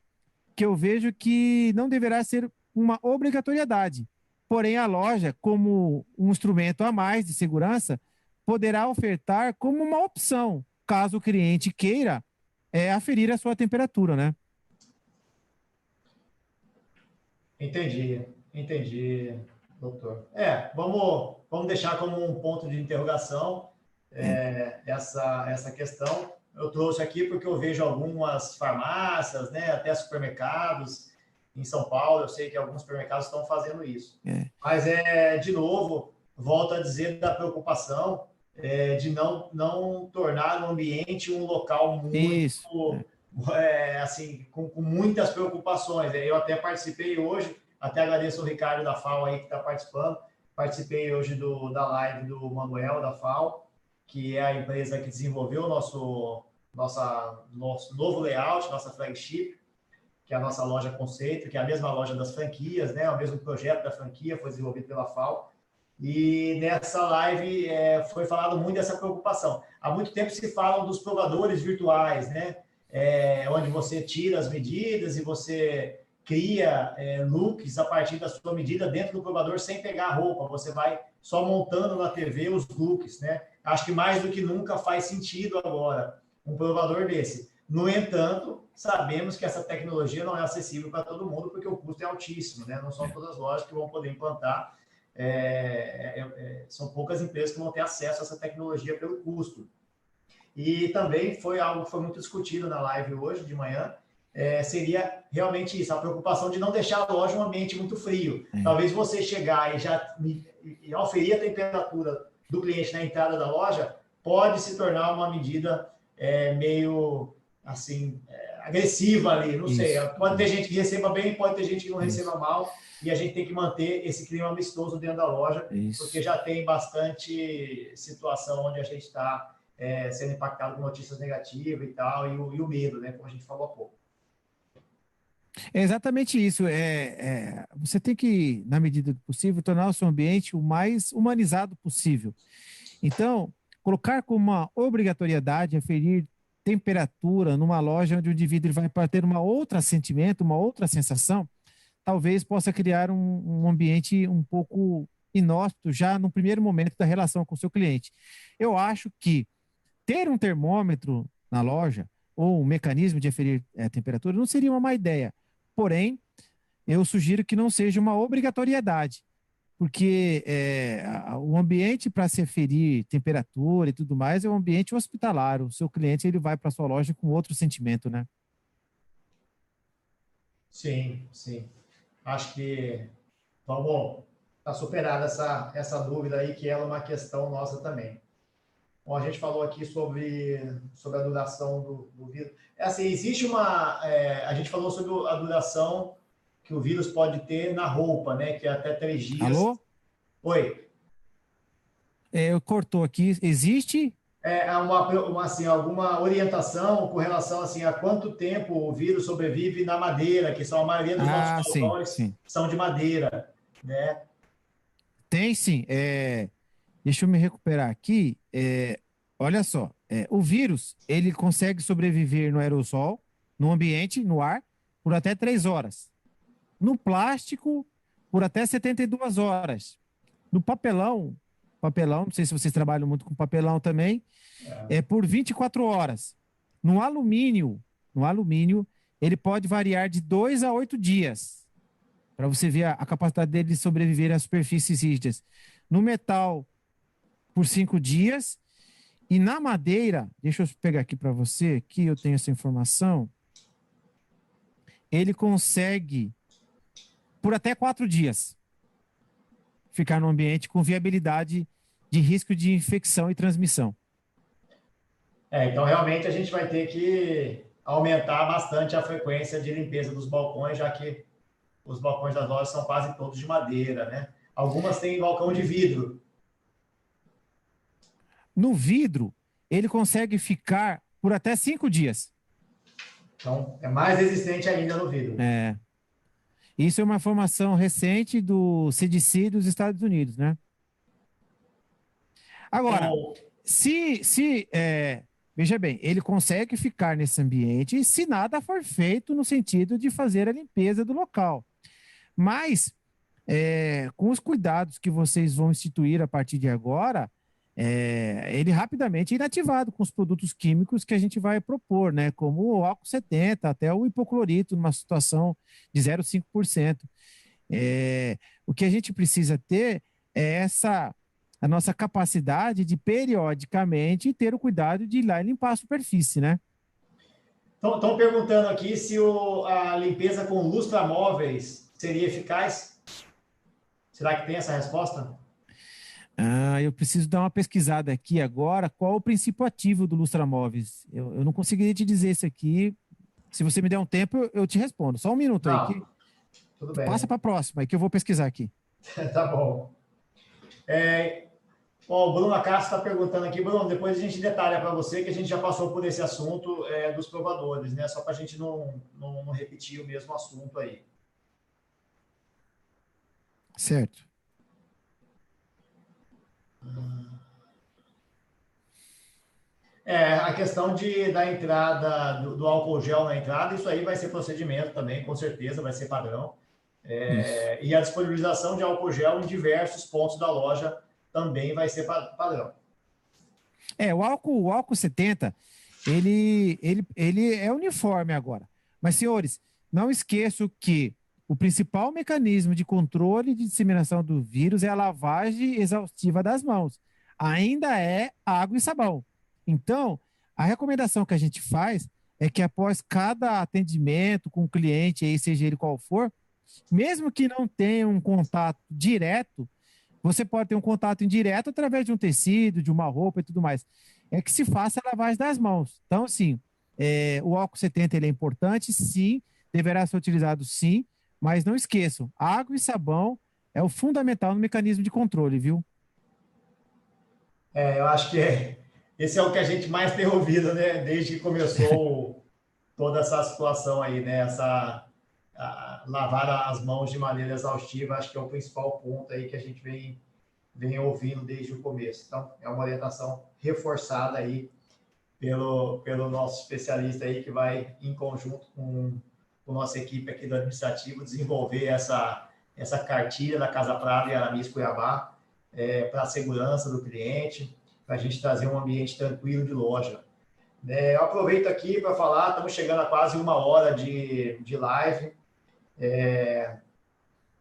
que eu vejo que não deverá ser uma obrigatoriedade. Porém, a loja, como um instrumento a mais de segurança, poderá ofertar como uma opção, caso o cliente queira aferir a sua temperatura, né? Entendi, doutor. Vamos deixar como um ponto de interrogação essa questão. Eu trouxe aqui porque eu vejo algumas farmácias, né, até supermercados em São Paulo, eu sei que alguns supermercados estão fazendo isso. É. Mas, de novo, volto a dizer da preocupação de não tornar o ambiente um local muito Isso. assim, com muitas preocupações. Eu até participei hoje, até agradeço o Ricardo da FAO aí que está participando, participei hoje da live do Manuel da FAO, que é a empresa que desenvolveu nosso novo layout, nossa flagship, que é a nossa loja conceito, que é a mesma loja das franquias, né? O mesmo projeto da franquia, foi desenvolvido pela FAO. E nessa live foi falado muito dessa preocupação. Há muito tempo se fala dos provadores virtuais, né? Onde você tira as medidas e você cria looks a partir da sua medida dentro do provador sem pegar a roupa. Você vai só montando na TV os looks, né? Acho que mais do que nunca faz sentido agora um provador desse. No entanto, sabemos que essa tecnologia não é acessível para todo mundo porque o custo é altíssimo, né? Não são todas as lojas que vão poder implantar. São poucas empresas que vão ter acesso a essa tecnologia pelo custo. E também foi algo que foi muito discutido na live hoje de manhã, seria realmente isso, a preocupação de não deixar a loja um ambiente muito frio. Talvez você chegar e auferir a temperatura do cliente na entrada da loja pode se tornar uma medida meio assim agressiva ali, não sei. Pode ter gente que receba bem, pode ter gente que não receba mal, e a gente tem que manter esse clima amistoso dentro da loja, porque já tem bastante situação onde a gente está sendo impactado com notícias negativas e tal, e o medo, né, como a gente falou há pouco. É exatamente isso. Você tem que, na medida do possível, tornar o seu ambiente o mais humanizado possível. Então, colocar como uma obrigatoriedade aferir temperatura numa loja onde o indivíduo vai ter uma outra sentimento, uma outra sensação, talvez possa criar um ambiente um pouco inóspito já no primeiro momento da relação com o seu cliente. Eu acho que ter um termômetro na loja ou um mecanismo de aferir a temperatura não seria uma má ideia. Porém, eu sugiro que não seja uma obrigatoriedade, porque o ambiente para se aferir temperatura e tudo mais é um ambiente hospitalar. O seu cliente ele vai para sua loja com outro sentimento, né? Sim, sim. Acho que vamos tá superada essa dúvida aí, que ela é uma questão nossa também. Bom, a gente falou aqui sobre a duração do vírus. Assim, existe a gente falou sobre a duração que o vírus pode ter na roupa, né? Que é até 3 dias. Alô? Oi. Cortou aqui. Existe? Assim, alguma orientação com relação assim, a quanto tempo o vírus sobrevive na madeira, que são a maioria dos nossos Sim, galpões sim. são de madeira, né? Tem sim. Deixa eu me recuperar aqui. Olha só. O vírus, ele consegue sobreviver no aerossol, no ambiente, no ar, por até 3 horas. No plástico, por até 72 horas. No papelão, não sei se vocês trabalham muito com papelão também, é por 24 horas. No alumínio, ele pode variar de 2 a 8 dias, para você ver a capacidade dele de sobreviver às superfícies rígidas. No metal, por 5 dias. E na madeira, deixa eu pegar aqui para você, que eu tenho essa informação, ele consegue, por até 4 dias, ficar no ambiente com viabilidade de risco de infecção e transmissão. Então, realmente, a gente vai ter que aumentar bastante a frequência de limpeza dos balcões, já que os balcões das lojas são quase todos de madeira, né? Algumas têm balcão de vidro. No vidro, ele consegue ficar por até 5 dias. Então, é mais resistente ainda no vidro. Isso é uma informação recente do CDC dos Estados Unidos, né? Agora, veja bem, ele consegue ficar nesse ambiente se nada for feito no sentido de fazer a limpeza do local. Mas, com os cuidados que vocês vão instituir a partir de agora, ele rapidamente é inativado com os produtos químicos que a gente vai propor, né? Como o álcool 70, até o hipoclorito, numa situação de 0,5%. O que a gente precisa ter é a nossa capacidade de, periodicamente, ter o cuidado de ir lá e limpar a superfície, né? Estão perguntando aqui se a limpeza com lustramóveis seria eficaz. Será que tem essa resposta? Eu preciso dar uma pesquisada aqui agora. Qual o princípio ativo do lustramóveis? Eu não conseguiria te dizer isso aqui. Se você me der um tempo, eu te respondo. Só um minuto aí. Tudo bem. Passa para a próxima, aí que eu vou pesquisar aqui. Tá bom. O Bruno Acácio está perguntando aqui. Bruno, depois a gente detalha para você que a gente já passou por esse assunto dos provadores, né? Só para a gente não repetir o mesmo assunto aí. Certo. A questão da entrada, do álcool gel na entrada, isso aí vai ser procedimento também, com certeza, vai ser padrão. E a disponibilização de álcool gel em diversos pontos da loja também vai ser padrão. O álcool 70, ele é uniforme agora. Mas, senhores, não esqueçam que o principal mecanismo de controle de disseminação do vírus é a lavagem exaustiva das mãos. Ainda é água e sabão. Então, a recomendação que a gente faz é que após cada atendimento com o cliente, aí, seja ele qual for, mesmo que não tenha um contato direto, você pode ter um contato indireto através de um tecido, de uma roupa e tudo mais. É que se faça a lavagem das mãos. Então, assim, o álcool 70 ele é importante, sim, deverá ser utilizado, sim, mas não esqueçam, água e sabão é o fundamental no mecanismo de controle, viu? Eu acho que esse é o que a gente mais tem ouvido, né? Desde que começou toda essa situação aí, né? Lavar as mãos de maneira exaustiva, acho que é o principal ponto aí que a gente vem ouvindo desde o começo. Então, é uma orientação reforçada aí pelo nosso especialista aí, que vai, em conjunto com nossa equipe aqui do administrativo, desenvolver essa cartilha da Casa Prado e Aramis Cuiabá para a segurança do cliente, para a gente trazer um ambiente tranquilo de loja. Eu aproveito aqui para falar, estamos chegando a quase 1 hora de live.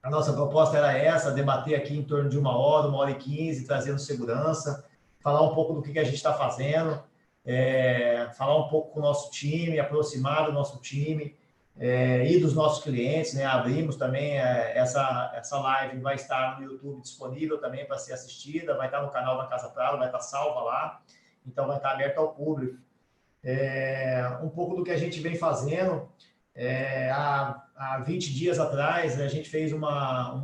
A nossa proposta era essa, debater aqui em torno de 1 hora e 15, trazendo segurança, falar um pouco do que a gente está fazendo, falar um pouco com o nosso time, aproximar do nosso time e dos nossos clientes, né? Abrimos também essa live, vai estar no YouTube disponível também para ser assistida, vai estar no canal da Casa Prado, vai estar salva lá, então vai estar aberto ao público. Um pouco do que a gente vem fazendo. Há 20 dias atrás, a gente fez um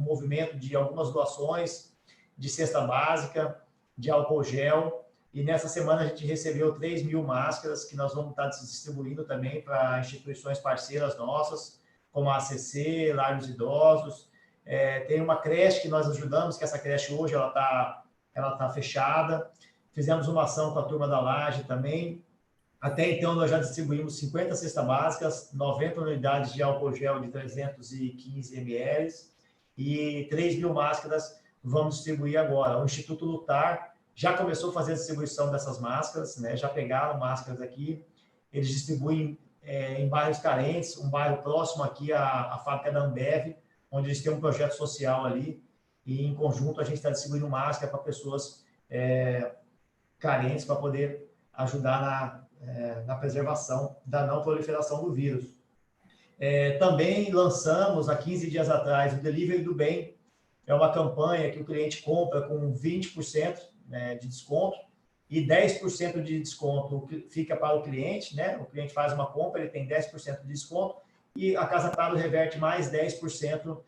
movimento de algumas doações de cesta básica, de álcool gel, e nessa semana a gente recebeu 3.000 máscaras que nós vamos estar distribuindo também para instituições parceiras nossas, como a ACC, Lar dos Idosos. Tem uma creche que nós ajudamos, que essa creche hoje ela tá fechada. fizemos uma ação com a turma da Laje também. Até então, nós já distribuímos 50 cestas básicas, 90 unidades de álcool gel de 315 ml e 3 mil máscaras vamos distribuir agora. O Instituto Lutar já começou a fazer a distribuição dessas máscaras, né? Já pegaram máscaras aqui. Eles distribuem em bairros carentes, um bairro próximo aqui à fábrica da Ambev, onde eles têm um projeto social ali, e em conjunto a gente está distribuindo máscara para pessoas carentes, para poder ajudar na preservação da não proliferação do vírus. Também lançamos, há 15 dias atrás, o Delivery do Bem. É uma campanha que o cliente compra com 20%, né, de desconto, e 10% de desconto fica para o cliente, né? O cliente faz uma compra, ele tem 10% de desconto, e a Casa Prado reverte mais 10%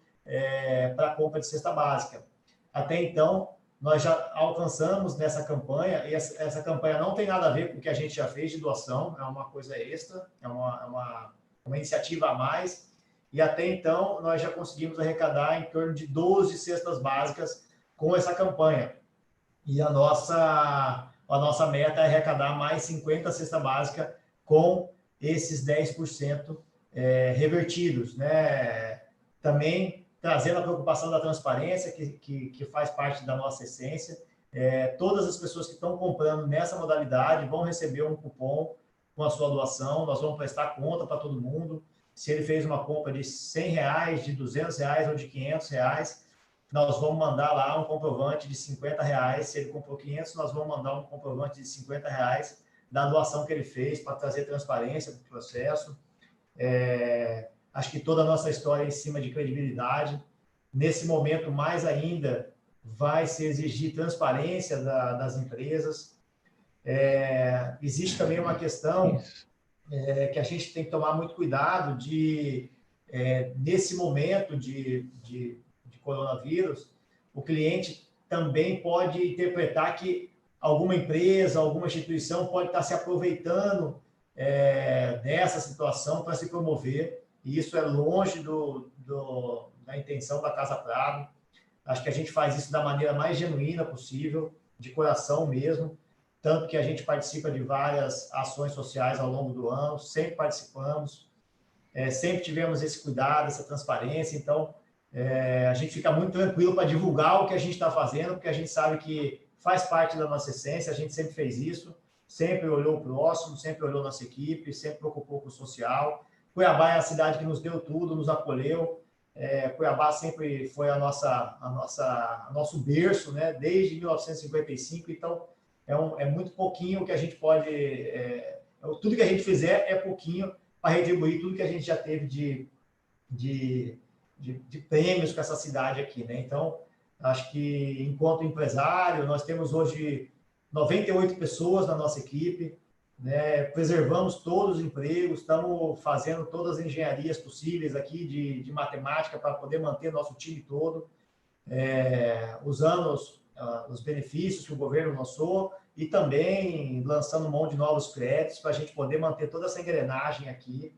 para a compra de cesta básica. Até então, nós já alcançamos nessa campanha, e essa campanha não tem nada a ver com o que a gente já fez de doação, é uma coisa extra, é uma iniciativa a mais, e até então nós já conseguimos arrecadar em torno de 12 cestas básicas com essa campanha. E a nossa meta é arrecadar mais 50 cestas básicas com esses 10% revertidos, né? Também trazendo a preocupação da transparência, que faz parte da nossa essência. Todas as pessoas que estão comprando nessa modalidade vão receber um cupom com a sua doação, nós vamos prestar conta para todo mundo. Se ele fez uma compra de R$100, de R$200 ou de R$500, nós vamos mandar lá um comprovante de R$50. Se ele comprou 500, nós vamos mandar um comprovante de R$50 da doação que ele fez, para trazer transparência para o processo. Acho que toda a nossa história é em cima de credibilidade. Nesse momento, mais ainda, vai se exigir transparência das empresas. Existe também uma questão que a gente tem que tomar muito cuidado nesse momento de coronavírus, o cliente também pode interpretar que alguma empresa, alguma instituição pode estar se aproveitando dessa situação para se promover, e isso é longe da intenção da Casa Prado. Acho que a gente faz isso da maneira mais genuína possível, de coração mesmo, tanto que a gente participa de várias ações sociais ao longo do ano, sempre participamos, sempre tivemos esse cuidado, essa transparência, então a gente fica muito tranquilo para divulgar o que a gente está fazendo, porque a gente sabe que faz parte da nossa essência, a gente sempre fez isso, sempre olhou o próximo, sempre olhou nossa equipe, sempre preocupou com o social. Cuiabá é a cidade que nos deu tudo, nos acolheu. Cuiabá sempre foi nosso berço, né? Desde 1955, então é muito pouquinho que a gente pode... tudo que a gente fizer é pouquinho para retribuir tudo que a gente já teve de prêmios com essa cidade aqui, né? Então, acho que, enquanto empresário, nós temos hoje 98 pessoas na nossa equipe, né? Preservamos todos os empregos, estamos fazendo todas as engenharias possíveis aqui de matemática para poder manter nosso time todo, usando os benefícios que o governo lançou e também lançando mão de novos créditos para a gente poder manter toda essa engrenagem aqui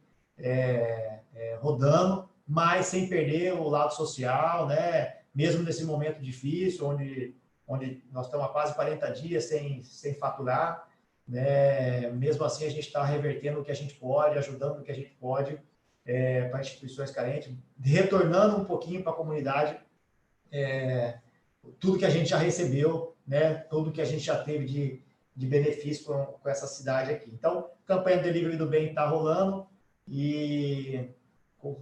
rodando, mas sem perder o lado social, né? Mesmo nesse momento difícil, onde nós estamos há quase 40 dias sem faturar, né? Mesmo assim, a gente está revertendo o que a gente pode, ajudando o que a gente pode para instituições carentes, retornando um pouquinho para a comunidade tudo que a gente já recebeu, né? Tudo que a gente já teve de benefício com essa cidade aqui. Então, a campanha Delivery do Bem está rolando e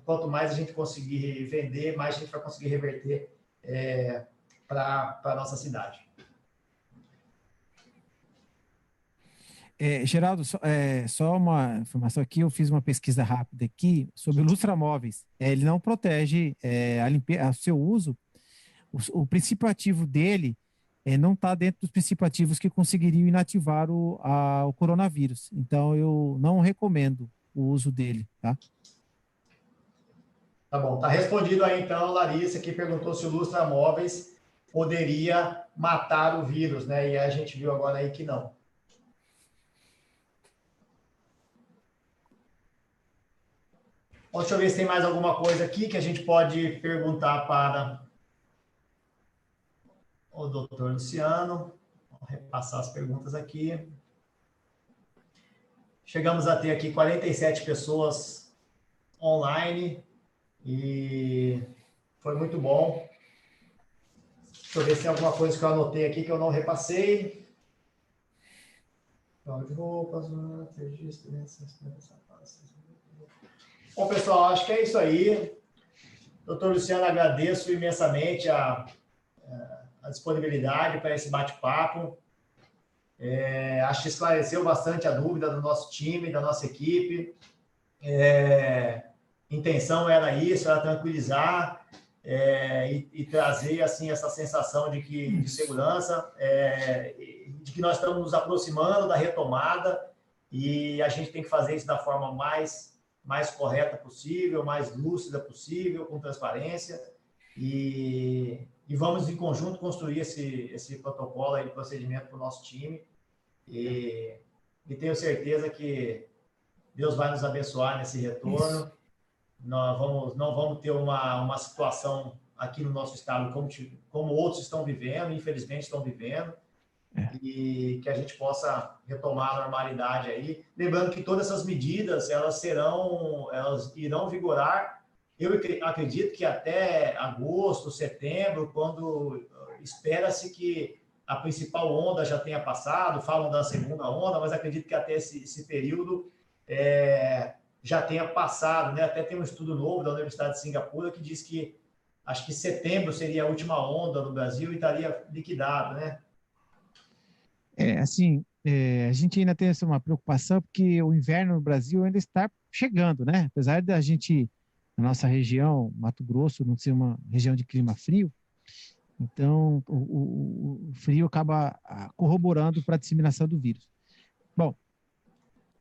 quanto mais a gente conseguir vender, mais a gente vai conseguir reverter para a nossa cidade. Geraldo, só uma informação aqui, eu fiz uma pesquisa rápida aqui sobre o lustramóveis. Ele não protege o seu uso, o princípio ativo dele não está dentro dos princípios ativos que conseguiriam inativar o coronavírus. Então, eu não recomendo o uso dele, tá? Tá bom, tá respondido aí então, Larissa, que perguntou se o lustramóveis poderia matar o vírus, né? E a gente viu agora aí que não. Deixa eu ver se tem mais alguma coisa aqui que a gente pode perguntar para o doutor Luciano. Vou repassar as perguntas aqui. Chegamos a ter aqui 47 pessoas online e foi muito bom. Deixa eu ver se tem alguma coisa que eu anotei aqui que eu não repassei. De roupas, registro. Bom, pessoal, acho que é isso aí. Doutor Luciano, agradeço imensamente a disponibilidade para esse bate-papo. Acho que esclareceu bastante a dúvida do nosso time, da nossa equipe. Intenção era isso, era tranquilizar e trazer assim essa sensação de segurança, de que nós estamos nos aproximando da retomada e a gente tem que fazer isso da forma mais correta possível, mais lúcida possível, com transparência e vamos em conjunto construir esse protocolo aí de procedimento para o nosso time e tenho certeza que Deus vai nos abençoar nesse retorno. Não vamos ter uma situação aqui no nosso estado como outros estão vivendo, infelizmente estão vivendo, e que a gente possa retomar a normalidade aí. Lembrando que todas essas medidas, elas irão vigorar, eu acredito que até agosto, setembro, quando espera-se que a principal onda já tenha passado, falam da segunda onda, mas acredito que até esse período já tenha passado, né? Até tem um estudo novo da Universidade de Singapura que diz que acho que setembro seria a última onda no Brasil e estaria liquidado, né? A gente ainda tem uma preocupação porque o inverno no Brasil ainda está chegando, né? Apesar da gente, na nossa região, Mato Grosso, não ser uma região de clima frio, então o frio acaba corroborando para a disseminação do vírus. Bom,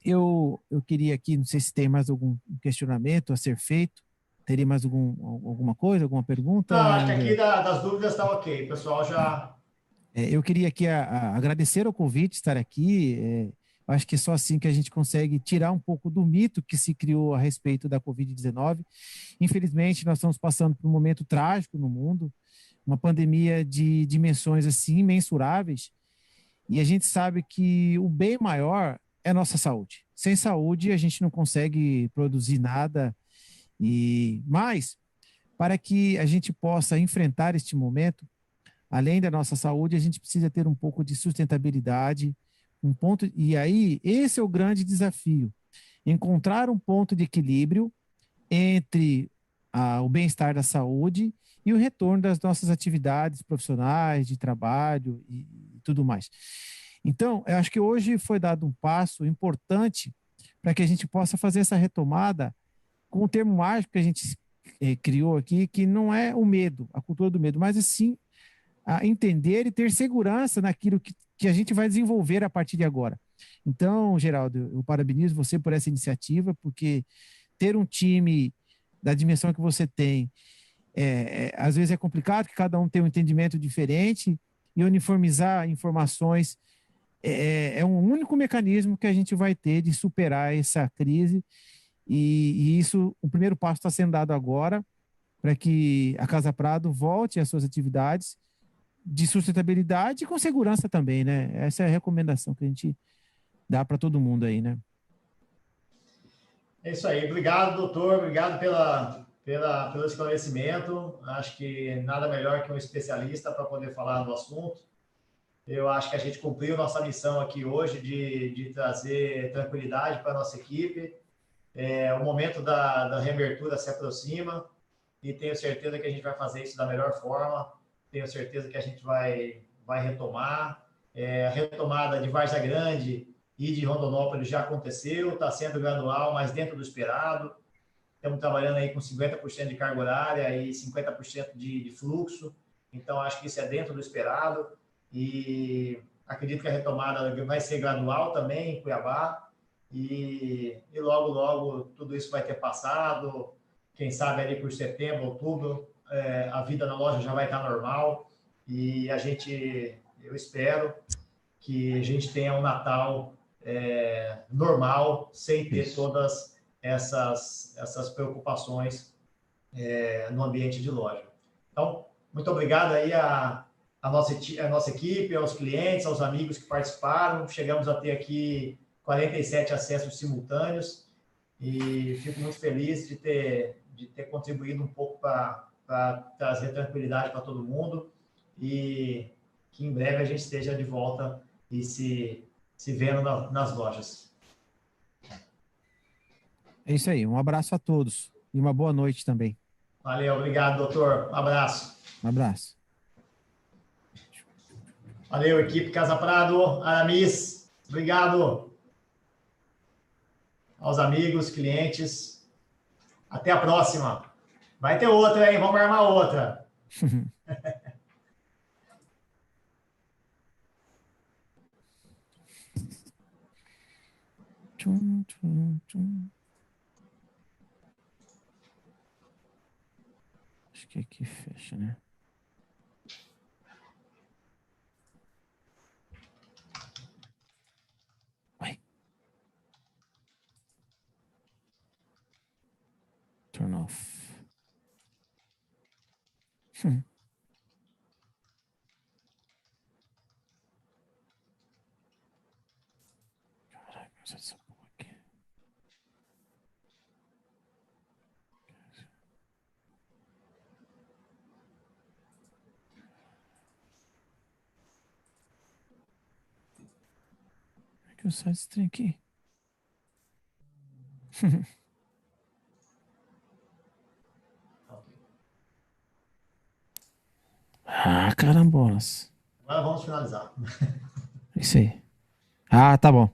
eu queria aqui, não sei se tem mais algum questionamento a ser feito, teria mais alguma coisa, alguma pergunta? Não, acho que aqui das dúvidas está ok, o pessoal já... Eu queria aqui agradecer o convite, estar aqui. Acho que é só assim que a gente consegue tirar um pouco do mito que se criou a respeito da Covid-19. Infelizmente, nós estamos passando por um momento trágico no mundo, uma pandemia de dimensões assim imensuráveis, e a gente sabe que o bem maior é a nossa saúde. Sem saúde, a gente não consegue produzir nada. Mas, para que a gente possa enfrentar este momento, além da nossa saúde, a gente precisa ter um pouco de sustentabilidade, e aí esse é o grande desafio, encontrar um ponto de equilíbrio entre o bem-estar da saúde e o retorno das nossas atividades profissionais, de trabalho e tudo mais. Então, eu acho que hoje foi dado um passo importante para que a gente possa fazer essa retomada com o termo mágico que a gente criou aqui, que não é o medo, a cultura do medo, mas sim a entender e ter segurança naquilo que a gente vai desenvolver a partir de agora. Então, Geraldo, eu parabenizo você por essa iniciativa, porque ter um time da dimensão que você tem, às vezes é complicado, que cada um tem um entendimento diferente, e uniformizar informações é um único mecanismo que a gente vai ter de superar essa crise, e isso, o primeiro passo está sendo dado agora, para que a Casa Prado volte às suas atividades, de sustentabilidade e com segurança também, né? Essa é a recomendação que a gente dá para todo mundo aí, né? É isso aí. Obrigado, doutor. Obrigado pelo esclarecimento. Acho que nada melhor que um especialista para poder falar do assunto. Eu acho que a gente cumpriu nossa missão aqui hoje de trazer tranquilidade para a nossa equipe. O momento da reabertura se aproxima e tenho certeza que a gente vai fazer isso da melhor forma. Tenho certeza que a gente vai retomar. A retomada de Várzea Grande e de Rondonópolis já aconteceu, está sendo gradual, mas dentro do esperado. Estamos trabalhando aí com 50% de carga horária e 50% de fluxo. Então, acho que isso é dentro do esperado. E acredito que a retomada vai ser gradual também em Cuiabá. E logo, logo, tudo isso vai ter passado. Quem sabe ali por setembro, outubro, a vida na loja já vai estar normal e eu espero que a gente tenha um Natal normal, sem ter todas essas preocupações no ambiente de loja. Então, muito obrigado aí a a nossa equipe, aos clientes, aos amigos que participaram. Chegamos a ter aqui 47 acessos simultâneos e fico muito feliz de ter contribuído um pouco para trazer tranquilidade para todo mundo e que em breve a gente esteja de volta e se vendo nas lojas. É isso aí. Um abraço a todos e uma boa noite também. Valeu, obrigado, doutor. Um abraço. Um abraço. Valeu, equipe Casa Prado, Aramis. Obrigado aos amigos, clientes. Até a próxima. Vai ter outra, hein? Vamos armar outra. Acho que aqui fecha, né? Vai. Turn off. Caraca, essa porra aqui. Como é que eu saio desse trem aqui? Ah, carambolas. Agora vamos finalizar. Isso aí. Ah, tá bom.